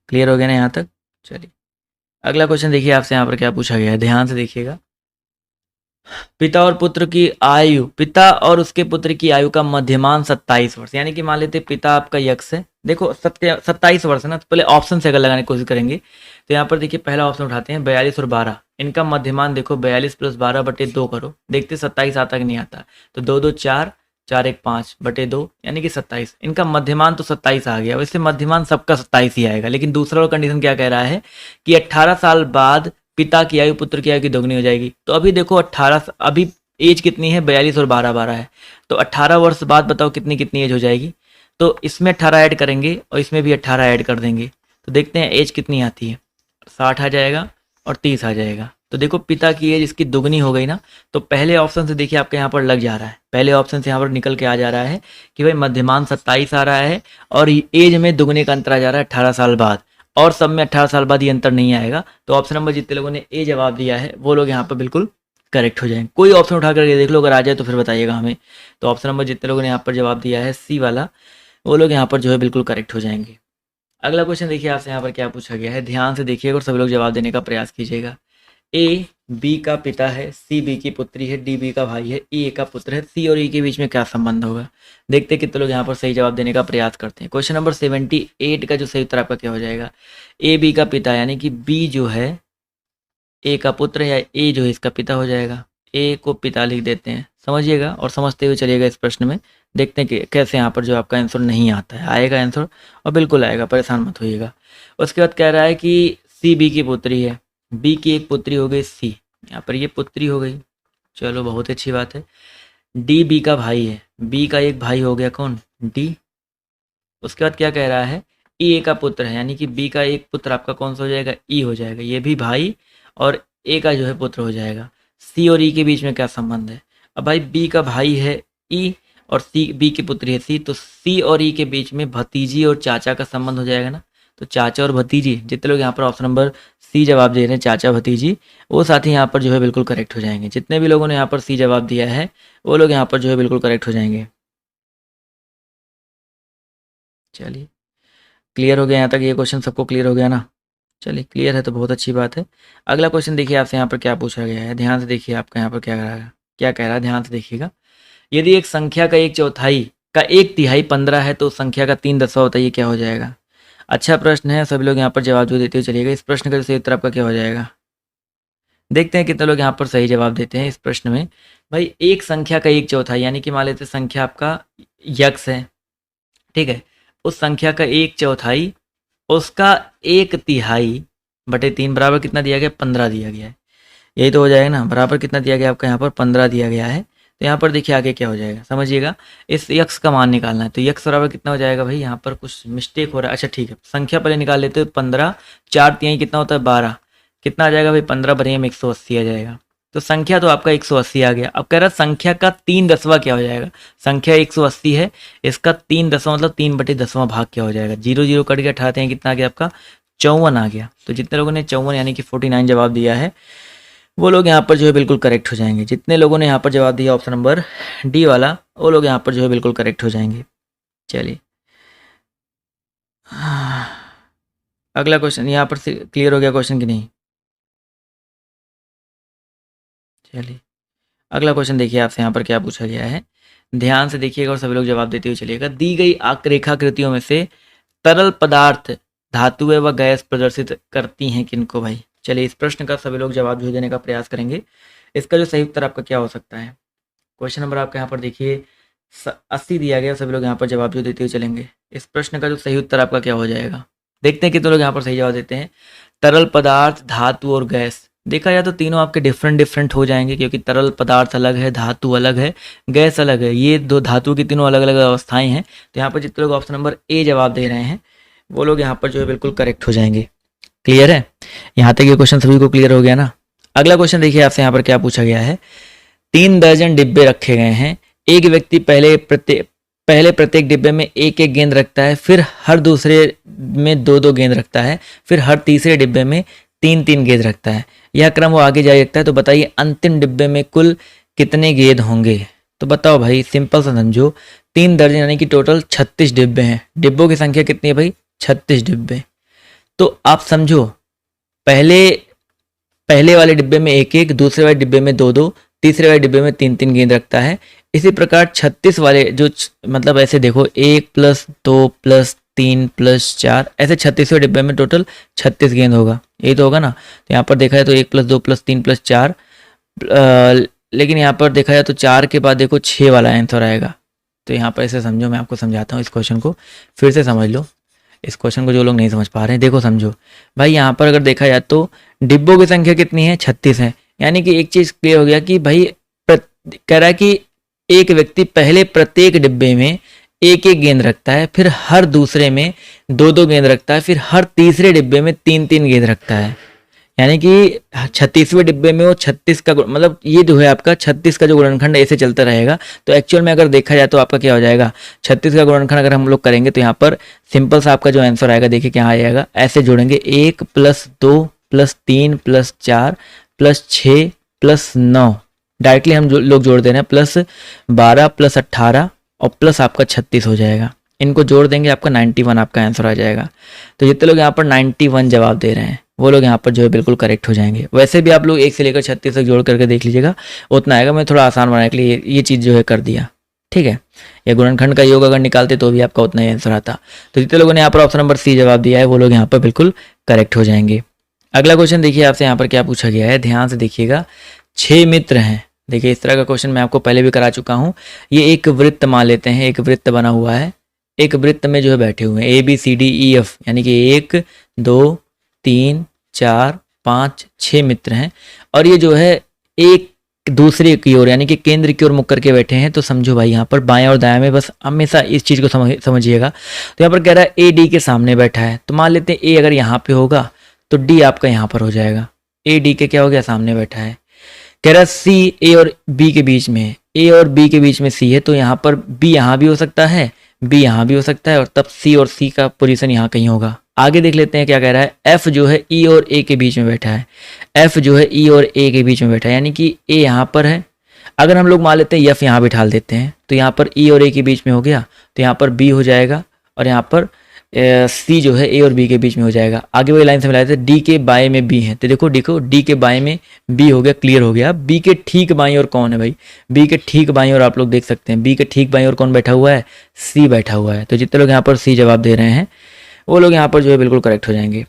क्लियर हो गया ना यहाँ तक? चलिए, अगला क्वेश्चन देखिए आपसे यहाँ पर क्या पूछा गया है, ध्यान से देखिएगा। पिता और पुत्र की आयु, पिता और उसके पुत्र की आयु का मध्यमान 27 वर्ष, यानी कि मान लेते पिता आपका यक्ष है, देखो 27 वर्ष है ना। तो पहले ऑप्शन से अगर लगाने की कोशिश करेंगे तो यहाँ पर देखिए पहला ऑप्शन उठाते हैं 42 और 12, इनका मध्यमान देखो 42 + 12/2 करो, देखते 27 आता कि नहीं आता। तो 2 2 4 4 1 5/2 यानी कि 27, इनका मध्यमान तो 27 आ गया। वैसे मध्यमान सबका 27 ही आएगा, लेकिन दूसरा कंडीशन क्या कह रहा है कि 18 साल बाद पिता की आयु पुत्र की आयु की दोगुनी हो जाएगी। तो अभी देखो 18, अभी एज कितनी है, 42 और 12 12 है। तो 18 वर्ष बाद बताओ कितनी कितनी एज हो जाएगी। तो इसमें 18 ऐड करेंगे और इसमें भी 18 ऐड कर देंगे, तो देखते हैं एज कितनी आती है। 60 आ जाएगा और 30 आ जाएगा। तो देखो पिता की एज इसकी दुगनी हो गई ना। तो पहले ऑप्शन से देखिए आपके यहाँ पर लग जा रहा है, पहले ऑप्शन से यहाँ पर निकल के आ जा रहा है कि भाई मध्यमान 27 आ रहा है और एज में दुगने का अंतर आ जा रहा है 18 साल बाद, और सब में 18 साल बाद ये अंतर नहीं आएगा। तो ऑप्शन नंबर जितने लोगों ने ए जवाब दिया है वो लोग यहाँ पर बिल्कुल करेक्ट हो जाएंगे। कोई ऑप्शन उठा करके देख लो, अगर आ जाए तो फिर बताइएगा हमें। तो ऑप्शन नंबर जितने लोगों ने यहाँ पर जवाब दिया है सी वाला, वो लोग यहाँ पर जो है बिल्कुल करेक्ट हो जाएंगे। अगला क्वेश्चन देखिए आपसे यहाँ पर क्या पूछा गया है, ध्यान से देखिएगा और सभी लोग जवाब देने का प्रयास कीजिएगा। ए बी का पिता है, सी बी की पुत्री है, डी बी का भाई है, ई ए का पुत्र है, सी और ई के बीच में क्या संबंध होगा। देखते हैं कितने लोग यहाँ पर सही जवाब देने का प्रयास करते हैं। क्वेश्चन नंबर 78 का जो सही उत्तर आपका क्या हो जाएगा, ए बी का पिता, यानी कि बी जो है ए का पुत्र है, या ए जो है इसका पिता हो जाएगा। ए को पिता लिख देते हैं, समझिएगा और समझते हुए चलिएगा इस प्रश्न में। देखते हैं कि कैसे यहाँ पर जो आपका आंसर नहीं आता है, आएगा आंसर और बिल्कुल आएगा, परेशान मत होइएगा। उसके बाद कह रहा है कि सी बी की पुत्री है, बी की एक पुत्री हो गई सी, यहाँ पर ये पुत्री हो गई, चलो बहुत अच्छी बात है। डी बी का भाई है, बी का एक भाई हो गया कौन, डी। उसके बाद क्या कह रहा है, ई ए का पुत्र है, यानी कि बी का एक पुत्र आपका कौन सा हो जाएगा, ई हो जाएगा, ये भी भाई और ए का जो है पुत्र हो जाएगा। सी और ई के बीच में क्या संबंध है, अब भाई बी का भाई है ई और सी बी की पुत्री है सी, तो सी और ई के बीच में भतीजी और चाचा का संबंध हो जाएगा ना, तो चाचा और भतीजी, जितने लोग यहाँ पर ऑप्शन नंबर सी जवाब दे रहे हैं चाचा भतीजी, वो साथी यहाँ पर जो है बिल्कुल करेक्ट हो जाएंगे। जितने भी लोगों ने यहाँ पर सी जवाब दिया है वो लोग यहाँ पर जो है बिल्कुल करेक्ट हो जाएंगे। चलिए क्लियर हो गया यहाँ तक, ये क्वेश्चन सबको क्लियर हो गया ना, चलिए क्लियर है तो बहुत अच्छी बात है। अगला क्वेश्चन देखिए आपसे यहाँ पर क्या पूछा गया है, ध्यान से देखिए आपका यहाँ पर क्या कह रहा है, ध्यान से देखिएगा। यदि एक संख्या का एक चौथाई का एक तिहाई 15 है तो उस संख्या का 3/10 होता है, ये क्या हो जाएगा। अच्छा प्रश्न है, सभी लोग यहाँ पर जवाब जो देते हुए चलिएगा। इस प्रश्न का सही उत्तर आपका क्या हो जाएगा, देखते हैं कितने लोग यहाँ पर सही जवाब देते हैं इस प्रश्न में। भाई एक संख्या का एक चौथाई, यानी कि मान लेते संख्या आपका यक्स है, ठीक है, उस संख्या का एक चौथाई उसका एक तिहाई बटे 3 बराबर कितना दिया गया, 15 दिया गया है, यही तो हो जाएगा ना, बराबर कितना दिया गया आपका यहाँ पर 15 दिया गया है। तो यहाँ पर देखिए आगे क्या हो जाएगा, समझिएगा। इस यक्स का मान निकालना है, तो यक्स बराबर कितना हो जाएगा, भाई यहाँ पर कुछ मिस्टेक हो रहा है, अच्छा ठीक है, संख्या पहले निकाल लेते हैं। 15 4 तिहाई कितना होता है 12, कितना आ जाएगा भाई 15 बटे में 180 आ जाएगा। तो संख्या तो आपका 180 आ गया। अब कह रहा है संख्या का 3/10 क्या हो जाएगा, संख्या 180 है, इसका 3/10 मतलब 3/10 भाग क्या हो जाएगा, 0 0 कट गया, उठाते हैं कितना आ गया आपका 54 आ गया। तो जितने लोगों ने 54 यानी कि 49 जवाब दिया है वो लोग यहाँ पर जो है बिल्कुल करेक्ट हो जाएंगे। जितने लोगों ने यहाँ पर जवाब दिया ऑप्शन नंबर डी वाला, वो लोग यहाँ पर जो है बिल्कुल करेक्ट हो जाएंगे। चलिए अगला क्वेश्चन, यहाँ पर क्लियर हो गया क्वेश्चन कि नहीं। चलिए अगला क्वेश्चन देखिए आपसे यहाँ पर क्या पूछा गया है, ध्यान से देखिएगा और सभी लोग जवाब देते हुए चलिएगा। दी गई रेखाकृतियों में से तरल पदार्थ धातुएं व गैस प्रदर्शित करती हैं किनको भाई। चलिए इस प्रश्न का सभी लोग जवाब जो देने का प्रयास करेंगे। इसका जो सही उत्तर आपका क्या हो सकता है, क्वेश्चन नंबर आपका यहाँ पर देखिए 80 दिया गया, सभी लोग यहाँ पर जवाब जो देते हुए चलेंगे। इस प्रश्न का जो सही उत्तर आपका क्या हो जाएगा, देखते हैं कितने लोग यहाँ पर सही जवाब देते हैं। तरल पदार्थ, धातु और गैस, देखा जाए तो तीनों आपके डिफरेंट हो जाएंगे, क्योंकि तरल पदार्थ अलग है, धातु अलग है, गैस अलग है, ये दो धातु की तीनों अलग अलग अवस्थाएं हैं। तो यहाँ पर जितने लोग ऑप्शन नंबर ए जवाब दे रहे हैं वो लोग यहाँ पर जो है बिल्कुल करेक्ट हो जाएंगे। क्लियर है, यहाँ तक ये क्वेश्चन सभी को क्लियर हो गया ना। अगला क्वेश्चन देखिए आपसे यहाँ पर क्या पूछा गया है। 3 दर्जन डिब्बे रखे गए हैं, एक व्यक्ति पहले प्रत्येक डिब्बे में एक एक गेंद रखता है, फिर हर दूसरे में 2 गेंद रखता है, फिर हर तीसरे डिब्बे में 3 गेंद रखता है। यह क्रम वो आगे जारी रखता है। तो बताइए अंतिम डिब्बे में कुल कितने गेंद होंगे। तो बताओ भाई, सिंपल सा समझो, 3 दर्जन यानी कि टोटल 36 डिब्बे हैं। डिब्बों की संख्या कितनी है भाई, 36 डिब्बे। तो आप समझो पहले वाले डिब्बे में 1-1, दूसरे वाले डिब्बे में 2-2, तीसरे वाले डिब्बे में 3-3 गेंद रखता है। इसी प्रकार 36 वाले जो मतलब ऐसे देखो 1 + 2 + 3 + 4, ऐसे 36वें डिब्बे में टोटल 36 गेंद होगा, यही तो होगा ना। तो यहाँ पर देखा जाए तो 1 + 2 + 3 + 4, लेकिन यहाँ पर देखा जाए तो 4 के बाद देखो 6 वाला आंसर आएगा। तो यहाँ पर ऐसे समझो, मैं आपको समझाता हूँ, इस क्वेश्चन को फिर से समझ लो। इस क्वेश्चन को जो लोग नहीं समझ पा रहे हैं, देखो समझो भाई, यहाँ पर अगर देखा जाए तो डिब्बों की संख्या कितनी है, 36 है। यानी कि एक चीज़ क्लियर हो गया कि भाई कह रहा है कि एक व्यक्ति पहले प्रत्येक डिब्बे में एक एक गेंद रखता है, फिर हर दूसरे में 2-2 गेंद रखता है, फिर हर तीसरे डिब्बे में 3-3 गेंद रखता है। यानी कि 36वें डिब्बे में वो 36 का मतलब ये जो है आपका 36 का जो गुणनखंड ऐसे चलता रहेगा। तो एक्चुअल में अगर देखा जाए तो आपका क्या हो जाएगा, 36 का गुणनखंड अगर हम लोग करेंगे तो यहाँ पर सिंपल सा आपका जो आंसर आएगा, देखिए क्या आएगा, ऐसे जोड़ेंगे 1 + 2 + 3 + 4 + 6 + 9, डायरेक्टली हम लोग जोड़ दे रहे हैं, +12 + 18 और प्लस आपका 36 हो जाएगा। इनको जोड़ देंगे आपका 91 आपका आंसर आ जाएगा। तो जितने लोग यहाँ पर 91 जवाब दे रहे हैं वो लोग यहाँ पर जो है बिल्कुल करेक्ट हो जाएंगे। वैसे भी आप लोग 1 से लेकर 36 तक जोड़ करके देख लीजिएगा, उतना आएगा। मैं थोड़ा आसान बनाने के लिए ये चीज़ जो है कर दिया, ठीक है। या गुणनखंड का योग अगर निकालते तो भी आपका उतना ही आंसर आता। तो जितने लोगों ने यहाँ पर ऑप्शन नंबर सी जवाब दिया है वो लोग यहाँ पर बिल्कुल करेक्ट हो जाएंगे। अगला क्वेश्चन देखिए आपसे यहाँ पर क्या पूछा गया है, ध्यान से देखिएगा। 6 मित्र हैं, देखिए इस तरह का क्वेश्चन मैं आपको पहले भी करा चुका हूँ। ये एक वृत्त मान लेते हैं, एक वृत्त बना हुआ है, एक वृत्त में जो है बैठे हुए हैं ABCDEF, यानी कि 1 2 3 4 5 6 मित्र हैं, और ये जो है एक दूसरे की ओर यानी कि केंद्र की ओर मुख करके बैठे हैं। तो समझो भाई यहाँ पर बाएं और दाएं में बस हमेशा इस चीज़ को समझिएगा। तो यहाँ पर कह रहा है A D के सामने बैठा है, तो मान लेते हैं A अगर यहाँ पे होगा तो D आपका यहाँ पर हो जाएगा। A D के क्या हो गया, सामने बैठा है। कह रहा है C A और B के बीच में है, A और B के बीच में C है, तो यहाँ पर B यहाँ भी हो सकता है, B यहाँ भी हो सकता है, और तब C और C का पोजीशन यहाँ कहीं होगा। आगे देख लेते हैं क्या कह रहा है। F जो है E और A के बीच में बैठा है, F जो है E और A के बीच में बैठा है, यानी कि A यहाँ पर है। अगर हम लोग मान लेते हैं F यहाँ बिठा देते हैं, तो यहाँ पर E और A के बीच में हो गया, तो यहाँ पर B हो जाएगा, और यहाँ पर C जो है A और B के बीच में हो जाएगा। आगे वही लाइन से मिलाए थे, D के बाएं में B है, तो देखो D के बाएं में B हो गया, क्लियर हो गया। B के ठीक बाएं और कौन है भाई, B के ठीक बाएं और आप लोग देख सकते हैं B के ठीक बाएं और कौन बैठा हुआ है, C बैठा हुआ है। तो जितने लोग यहाँ पर C जवाब दे रहे हैं वो लोग यहाँ पर जो है बिल्कुल करेक्ट हो जाएंगे।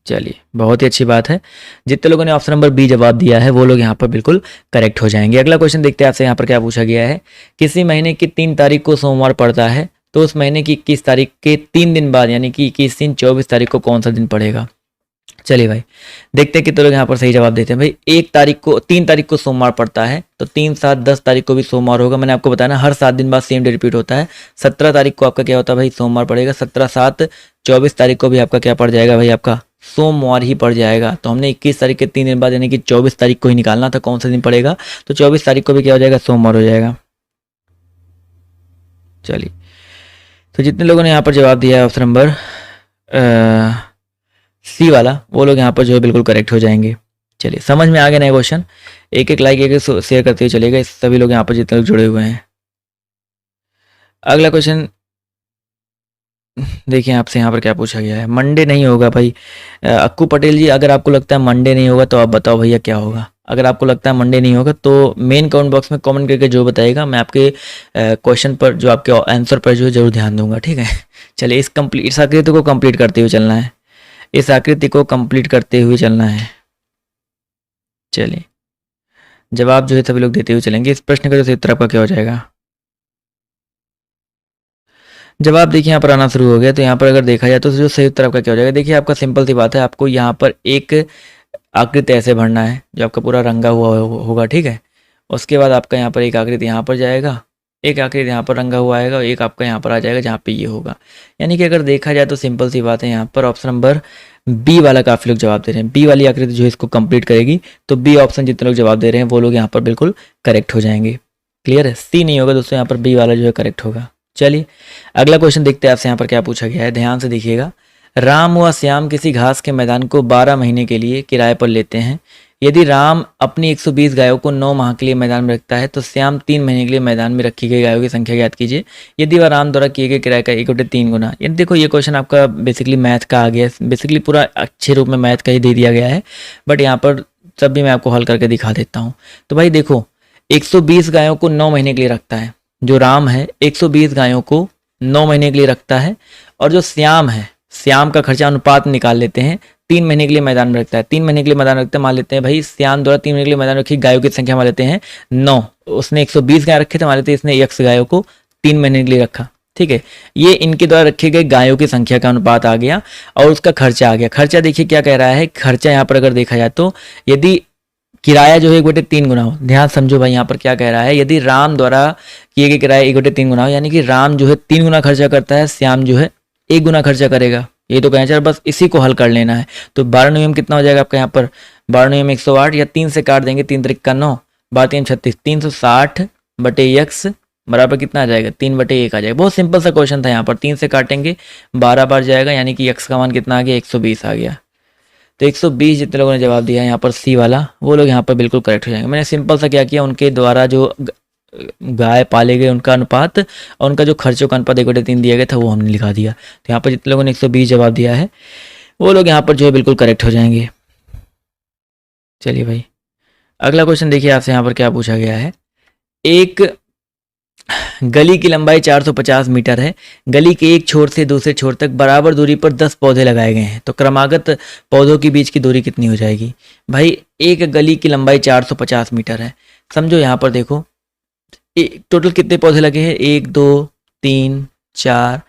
चलिए बहुत ही अच्छी बात है, जितने लोगों ने ऑप्शन नंबर बी जवाब दिया है वो लोग यहाँ पर बिल्कुल करेक्ट हो जाएंगे। अगला क्वेश्चन देखते हैं आपसे यहाँ पर क्या पूछा गया है। किसी महीने की 3 तारीख को सोमवार पड़ता है, तो उस महीने की 21 तारीख के 3 दिन बाद यानी कि 21 दिन 24 तारीख को कौन सा दिन पड़ेगा। चलिए भाई देखते हैं कितने लोग यहाँ पर सही जवाब देते हैं। भाई 3 तारीख को सोमवार पड़ता है, तो 3 7 10 तारीख को भी सोमवार होगा। मैंने आपको बताया ना हर 7 दिन बाद सेम डे रिपीट होता है। 17 तारीख को आपका क्या होता है भाई, सोमवार पड़ेगा। 17 7 24 तारीख को भी आपका क्या पड़ जाएगा भाई, आपका सोमवार ही पड़ जाएगा। तो हमने 21 तारीख के 3 दिन बाद यानी कि 24 तारीख को ही निकालना था कौन सा दिन पड़ेगा, तो 24 तारीख को भी क्या हो जाएगा, सोमवार हो जाएगा। चलिए तो जितने लोगों ने यहाँ पर जवाब दिया है ऑप्शन नंबर सी वाला, वो लोग यहाँ पर जो है बिल्कुल करेक्ट हो जाएंगे। चलिए समझ में आ गया नया क्वेश्चन। एक एक लाइक एक एक शेयर करते हुए चलेगा सभी लोग यहाँ पर जितने लोग जुड़े हुए हैं। अगला क्वेश्चन देखिए आपसे यहाँ पर क्या पूछा गया है। मंडे नहीं होगा भाई, अक्कू पटेल जी अगर आपको लगता है मंडे नहीं होगा तो आप बताओ भैया क्या होगा। अगर आपको लगता है मंडे नहीं होगा तो मेन कमेंट बॉक्स में कमेंट करके जो बताएगा मैं आपके क्वेश्चन पर जो आपके आंसर पर जो है जरूर ध्यान दूंगा, ठीक है। चलिए इस आकृति को कंप्लीट करते हुए चलना है, इस आकृति को कंप्लीट करते हुए चलना है। चलिए जवाब जो है सभी लोग देते हुए चलेंगे। इस प्रश्न का जो सही उत्तर आपका क्या हो जाएगा। जवाब देखिए यहाँ पर आना शुरू हो गया, तो यहाँ पर अगर देखा जाए तो जो सही उत्तर आपका क्या हो जाएगा। देखिए आपका सिंपल सी बात है, आपको यहाँ पर एक आकृति ऐसे भरना है जो आपका पूरा रंगा हुआ होगा, ठीक है। उसके बाद आपका यहाँ पर एक आकृति यहाँ पर जाएगा, एक आकृति यहाँ पर रंगा हुआ आएगा, एक आपका यहाँ पर आ जाएगा जहाँ पे ये होगा। यानी कि अगर देखा जाए तो सिंपल सी बात है, यहाँ पर ऑप्शन नंबर बी वाला काफ़ी लोग जवाब दे रहे हैं। बी वाली आकृति जो है इसको कंप्लीट करेगी, तो बी ऑप्शन जितने लोग जवाब दे रहे हैं वो लोग यहाँ पर बिल्कुल करेक्ट हो जाएंगे। क्लियर है, सी नहीं होगा दोस्तों, यहाँ पर बी वाला जो है करेक्ट होगा। चलिए अगला क्वेश्चन देखते हैं आपसे यहाँ पर क्या पूछा गया है, ध्यान से देखिएगा। राम व श्याम किसी घास के मैदान को 12 महीने के लिए किराए पर लेते हैं। यदि राम अपनी 120 गायों को 9 माह के लिए मैदान में रखता है तो श्याम 3 महीने के लिए मैदान में रखी गई गायों की संख्या ज्ञात कीजिए यदि वह राम द्वारा किए गए किराए का 1/3 गुना। यानी देखो ये क्वेश्चन आपका बेसिकली मैथ का आ गया है, बेसिकली पूरा अच्छे रूप में मैथ का ही दे दिया गया है, बट यहाँ पर तब भी मैं आपको हल करके दिखा देता हूँ। तो भाई देखो 120 गायों को 9 महीने के लिए रखता है, जो राम है 120 गायों को 9 महीने के लिए रखता है, और जो श्याम है श्याम का खर्चा अनुपात निकाल लेते हैं, 3 महीने के लिए मैदान में रखता है। 3 महीने के लिए मैदान रखते हैं, मान लेते हैं भाई श्याम द्वारा 3 महीने के लिए मैदान रखी गायों की संख्या मान लेते हैं 9, उसने 120 गाय रखे थे, मान लेते हैं इसने x गायों को 3 महीने के लिए रखा, ठीक है। ये इनके द्वारा रखे गए गायों की संख्या का अनुपात आ गया और उसका खर्चा आ गया। खर्चा देखिए क्या कह रहा है, खर्चा यहाँ पर अगर देखा जाए तो यदि किराया जो है 1/3 गुना हो, ध्यान समझो भाई यहाँ पर क्या कह रहा है, यदि राम द्वारा किए गए किराया 1/3 गुना हो, यानी कि राम जो है 3 गुना खर्चा करता है, श्याम जो है 1 गुना खर्चा करेगा। ये तो कहना चाहिए, बस इसी को हल कर लेना है। तो 12 नियम कितना हो जाएगा आपका यहाँ पर, 12 नियम 108 या 3 से काट देंगे, 3 त्रिक का 9, 12 36, 360 बटे x बराबर कितना आ जाएगा, 3/1 आ जाएगा। बहुत सिंपल सा क्वेश्चन था, यहाँ पर 3 से काटेंगे 12 बार जाएगा, यानी कि x का मान कितना आ गया, 120 आ गया। तो 120 जितने लोगों ने जवाब दिया यहाँ पर सी वाला, वो लोग यहाँ पर बिल्कुल करेक्ट हो जाएंगे। मैंने सिंपल सा क्या किया, उनके द्वारा जो गाय पाले गए उनका अनुपात और उनका जो खर्चों का अनुपात 1/3 दिया गया था वो हमने लिखा दिया। तो यहाँ पर जितने लोगों ने 120 जवाब दिया है वो लोग यहाँ पर जो है बिल्कुल करेक्ट हो जाएंगे। चलिए भाई अगला क्वेश्चन देखिए आपसे यहाँ पर क्या पूछा गया है। एक गली की लंबाई 450 मीटर है। गली के एक छोर से दूसरे छोर तक बराबर दूरी पर 10 पौधे लगाए गए हैं, तो क्रमागत पौधों के बीच की दूरी कितनी हो जाएगी? भाई एक गली की लंबाई 450 मीटर है, समझो यहाँ पर देखो टोटल कितने पौधे लगे हैं, 1 2 3 4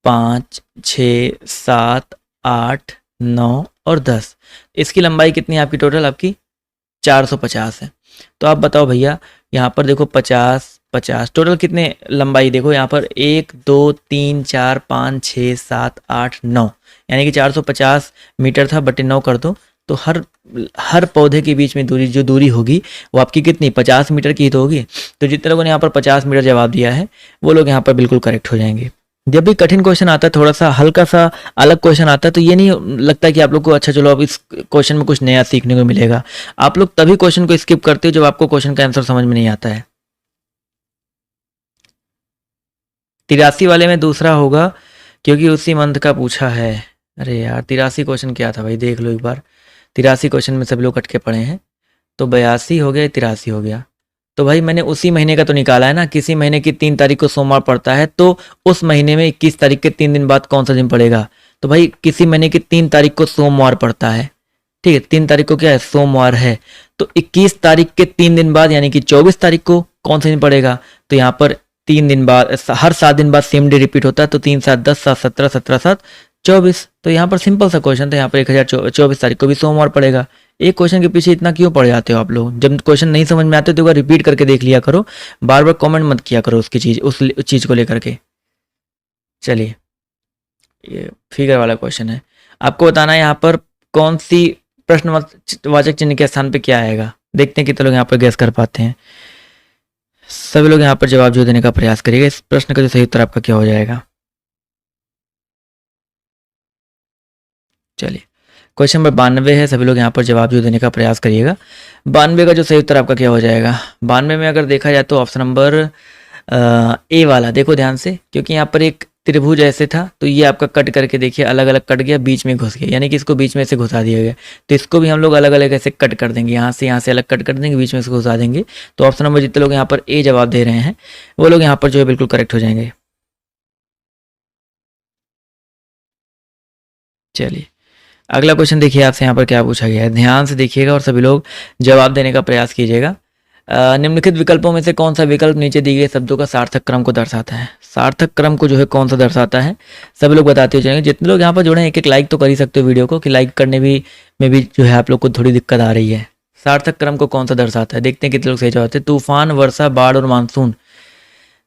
5 6 7 8 9 और 10। इसकी लंबाई कितनी है आपकी? टोटल आपकी 450 है। तो आप बताओ भैया, यहाँ पर देखो 50 50 टोटल कितने लंबाई देखो यहाँ पर 1 2 3 4 5 6 7 8 9, यानी कि 450 मीटर था बटे 9 कर दो, तो हर पौधे के बीच में दूरी जो दूरी होगी वो आपकी कितनी 50 मीटर की ही तो होगी। तो जितने लोगों ने यहाँ पर 50 मीटर जवाब दिया है वो लोग यहाँ पर बिल्कुल करेक्ट हो जाएंगे। जब भी कठिन क्वेश्चन आता है, थोड़ा सा हल्का सा अलग क्वेश्चन आता है, तो ये नहीं लगता कि आप लोग को अच्छा चलो अब इस क्वेश्चन में कुछ नया सीखने को मिलेगा। आप लोग तभी क्वेश्चन को स्किप करते हो जब आपको क्वेश्चन का आंसर समझ में नहीं आता है। 83 वाले में दूसरा होगा क्योंकि उसी मंथ का पूछा है। अरे यार 83 क्वेश्चन क्या था भाई, देख लो एक बार। 83 क्वेश्चन में सब लोग अटके पड़े हैं, तो 82 हो गया 83 हो गया। तो भाई मैंने उसी महीने का तो निकाला है ना, किसी महीने की 3 तारीख को सोमवार पड़ता है, तो उस महीने में 21 तारीख के 3 दिन बाद कौन सा दिन पड़ेगा? तो भाई किसी महीने की 3 तारीख को सोमवार पड़ता है, ठीक है, 3 तारीख को क्या है? सोमवार है। तो 21 तारीख के 3 दिन बाद यानी कि 24 तारीख को कौन सा दिन पड़ेगा? तो यहाँ पर 3 दिन बाद, हर 7 दिन बाद सेम डे रिपीट होता है, तो 3 7 10 7 17 17 7 24। तो यहाँ पर सिंपल सा क्वेश्चन था, यहाँ पर 1024 तारीख को भी सोमवार पड़ेगा। एक क्वेश्चन के पीछे इतना क्यों पड़ जाते हो आप लोग? जब क्वेश्चन नहीं समझ में आते तो एक बार रिपीट करके देख लिया करो, बार बार कमेंट मत किया करो उसकी चीज, उस चीज को लेकर के। चलिए ये फिगर वाला क्वेश्चन है, आपको बताना है यहाँ पर कौन सी प्रश्नवाचक चिन्ह के स्थान पे क्या आएगा। देखते हैं कितने लोग यहाँ पर गैस कर पाते हैं। सभी लोग यहाँ पर जवाब जो देने का प्रयास करिएगा। इस प्रश्न का जो सही उत्तर आपका क्या हो जाएगा? चलिए क्वेश्चन नंबर 92 है, सभी लोग यहाँ पर जवाब जो देने का प्रयास करिएगा। 92 का जो सही उत्तर आपका क्या हो जाएगा? 92 में अगर देखा जाए तो ऑप्शन नंबर ए वाला, देखो ध्यान से, क्योंकि यहाँ पर एक त्रिभुज ऐसे था, तो ये आपका कट करके देखिए अलग अलग कट गया, बीच में घुस गया, यानी कि इसको बीच में से घुसा दिया गया। तो इसको भी हम लोग अलग अलग ऐसे कट कर देंगे, यहाँ से अलग कट कर देंगे, बीच में से घुसा देंगे। तो ऑप्शन नंबर जितने लोग यहाँ पर ए जवाब दे रहे हैं वो लोग यहाँ पर जो है बिल्कुल करेक्ट हो जाएंगे। चलिए अगला क्वेश्चन देखिए आपसे यहाँ पर क्या पूछा गया है, ध्यान से देखिएगा और सभी लोग जवाब देने का प्रयास कीजिएगा। निम्नलिखित विकल्पों में से कौन सा विकल्प नीचे दिए गए शब्दों का सार्थक क्रम को दर्शाता है? सार्थक क्रम को जो है कौन सा दर्शाता है, सभी लोग बताते हो जाएंगे। जितने लोग यहाँ पर जुड़े हैं एक एक लाइक तो कर ही सकते हो वीडियो को, कि लाइक करने में भी जो है आप लोग को थोड़ी दिक्कत आ रही है। सार्थक क्रम को कौन सा दर्शाता है, देखते हैं कितने लोग सही जवाब देते हैं। तूफान, वर्षा, बाढ़ और मानसून।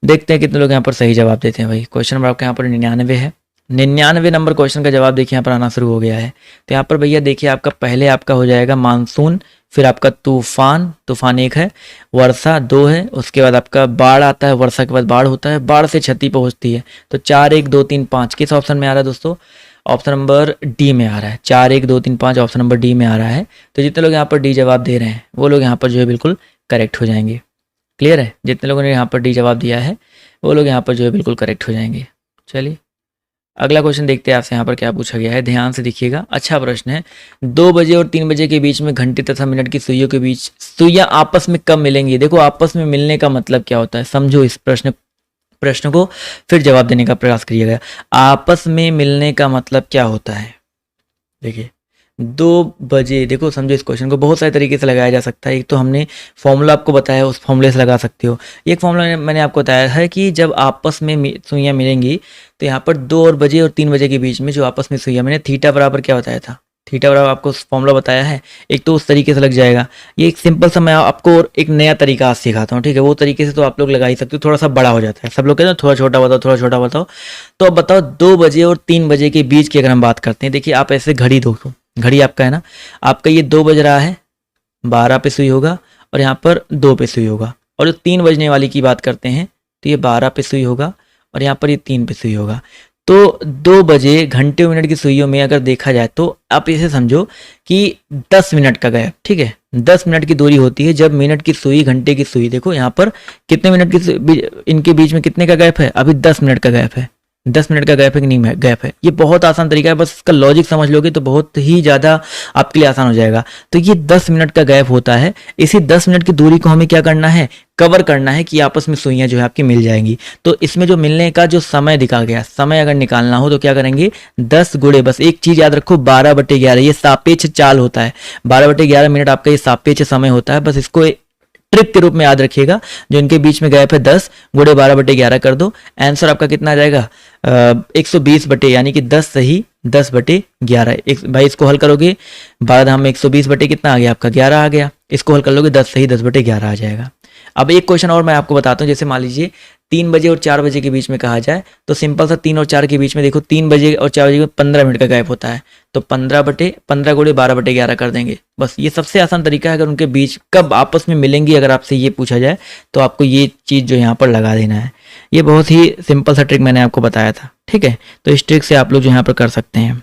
देखते हैं कितने लोग यहाँ पर सही जवाब देते हैं। भाई क्वेश्चन नंबर आपका यहाँ पर 99 है। 99 नंबर क्वेश्चन का जवाब देखिए यहाँ पर आना शुरू हो गया है। तो यहाँ पर भैया देखिए आपका पहले आपका हो जाएगा मानसून, फिर आपका तूफान, तूफान 1 है, वर्षा 2 है, उसके बाद आपका बाढ़ आता है, वर्षा के बाद बाढ़ होता है, बाढ़ से क्षति पहुंचती है। तो 4 1 2 3 5 किस ऑप्शन में आ रहा है दोस्तों? ऑप्शन नंबर डी में आ रहा है। 4 1 2 3 5 ऑप्शन नंबर डी में आ रहा है। तो जितने लोग यहाँ पर डी जवाब दे रहे हैं वो लोग यहाँ पर जो है बिल्कुल करेक्ट हो जाएंगे। क्लियर है? जितने लोगों ने यहाँ पर डी जवाब दिया है वो लोग यहाँ पर जो है बिल्कुल करेक्ट हो जाएंगे। चलिए अगला क्वेश्चन देखते हैं आपसे यहाँ पर क्या पूछा गया है, ध्यान से देखिएगा। अच्छा प्रश्न है। 2 बजे और 3 बजे के बीच में घंटे तथा मिनट की सुइयों के बीच सुइयां आपस में कब मिलेंगी? देखो आपस में मिलने का मतलब क्या होता है, समझो इस प्रश्न को, फिर जवाब देने का प्रयास करिएगा। आपस में मिलने का मतलब क्या होता है? देखिए 2 बजे, देखो समझो इस क्वेश्चन को बहुत सारे तरीके से लगाया जा सकता है। एक तो हमने फॉर्मूला आपको बताया, उस फॉर्मूले से लगा सकते हो। एक फॉर्मूला मैंने आपको बताया है कि जब आपस में सुइयां मिलेंगी तो यहाँ पर 2 बजे और 3 बजे के बीच में जो आपस में सुइयां, मैंने थीटा बराबर क्या बताया था, थीटा बराबर आपको फॉर्मूला बताया है। एक तो उस तरीके से लग जाएगा। ये एक सिंपल सा मैं आपको और एक नया तरीका आज सिखाता हूँ, ठीक है? वो तरीके से तो आप लोग लगा ही सकते हो, थोड़ा सा बड़ा हो जाता है। सब लोग कहते हैं थोड़ा छोटा बताओ, थोड़ा छोटा बताओ। तो अब बताओ 2 बजे और 3 बजे के बीच की अगर हम बात करते हैं, देखिए आप ऐसे घड़ी देखो, घड़ी आपका है ना, आपका ये 2 बज रहा है, 12 पे सुई होगा, और यहाँ पर 2 पे सुई होगा। और जो 3 बजने वाली की बात करते हैं तो ये 12 पे सुई होगा, और यहाँ पर ये 3 पे सुई होगा। तो 2 बजे घंटे मिनट की सुइयों में अगर देखा जाए तो आप इसे समझो कि 10 मिनट का गैप, ठीक है? 10 मिनट की दूरी होती है जब मिनट की सुई घंटे की सुई, देखो यहाँ पर कितने मिनट की इनके बीच में कितने का गैप है? अभी 10 मिनट का गैप है। 10 मिनट का गैप है कि नहीं गैप है। ये बहुत आसान तरीका है, बस इसका लॉजिक समझ लोगे तो बहुत ही ज़्यादा आपके लिए आसान हो जाएगा। तो ये 10 मिनट का गैप होता है, इसी 10 मिनट की दूरी को हमें क्या करना है, कवर करना है कि आपस में सुइयां जो है आपकी मिल जाएंगी। तो इसमें जो मिलने का जो समय दिखा गया, समय अगर निकालना हो तो क्या करेंगे, 10 गुणे, बस एक चीज याद रखो 12/11, ये सापेक्ष चाल होता है। 12/11 मिनट आपका ये सापेक्ष समय होता है, बस इसको ट्रिक के रूप में याद रखिएगा। जो इनके बीच में गैप है 10 गुणे 12/11 कर दो, आंसर आपका कितना आ जाएगा 120 बटे, यानी कि 10 सही 10/11। भाई इसको हल करोगे 12 धाम में 120 बटे कितना आ गया आपका 11 आ गया। इसको हल कर लोगे 10 सही 10/11 आ जाएगा। अब एक क्वेश्चन और मैं आपको बताता हूँ, जैसे मान लीजिए 3 बजे और 4 बजे के बीच में कहा जाए तो सिंपल सा 3 और 4 के बीच में देखो 3 बजे और 4 बजे में 15 मिनट का गैप होता है, तो 15 गुणे 12/11 कर देंगे। बस ये सबसे आसान तरीका है, अगर उनके बीच कब आपस में मिलेंगी अगर आपसे ये पूछा जाए तो आपको ये चीज़ जो यहाँ पर लगा देना है। ये बहुत ही सिंपल सा ट्रिक मैंने आपको बताया था, ठीक है। तो इस ट्रिक से आप लोग जो यहाँ पर कर सकते हैं।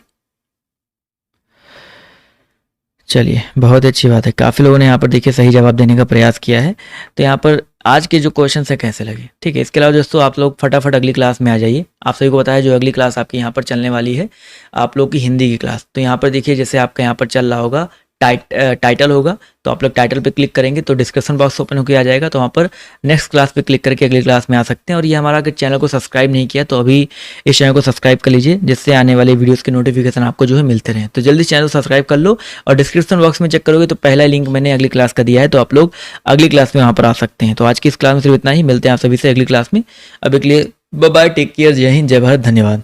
चलिए बहुत अच्छी बात है, काफ़ी लोगों ने यहाँ पर देखिए सही जवाब देने का प्रयास किया है। तो यहाँ पर आज के जो क्वेश्चन है कैसे लगे, ठीक है। इसके अलावा दोस्तों आप लोग फटाफट अगली क्लास में आ जाइए। आप सभी को बताया जो अगली क्लास आपकी यहाँ पर चलने वाली है आप लोग की हिंदी की क्लास। तो यहाँ पर देखिए जैसे आपका यहाँ पर चल रहा होगा टाइटल होगा, तो आप लोग टाइटल पे क्लिक करेंगे तो डिस्क्रिप्शन बॉक्स ओपन होकर आ जाएगा, तो वहाँ पर नेक्स्ट क्लास पे क्लिक करके अगली क्लास में आ सकते हैं। और ये हमारा अगर चैनल को सब्सक्राइब नहीं किया तो अभी इस चैनल को सब्सक्राइब कर लीजिए, जिससे आने वाली वीडियोस के नोटिफिकेशन आपको जो है मिलते रहें। तो जल्दी चैनल को सब्सक्राइब कर लो, और डिस्क्रिप्शन बॉक्स में चेक करोगे तो पहला लिंक मैंने अगली क्लास का दिया है, तो आप लोग अगली क्लास में वहाँ पर आ सकते हैं। तो आज की इस क्लास में सिर्फ इतना ही, मिलते हैं आप सभी से अगली क्लास में। अभी के लिए बाय बाय, टेक केयर, जय हिंद, जय भारत, धन्यवाद।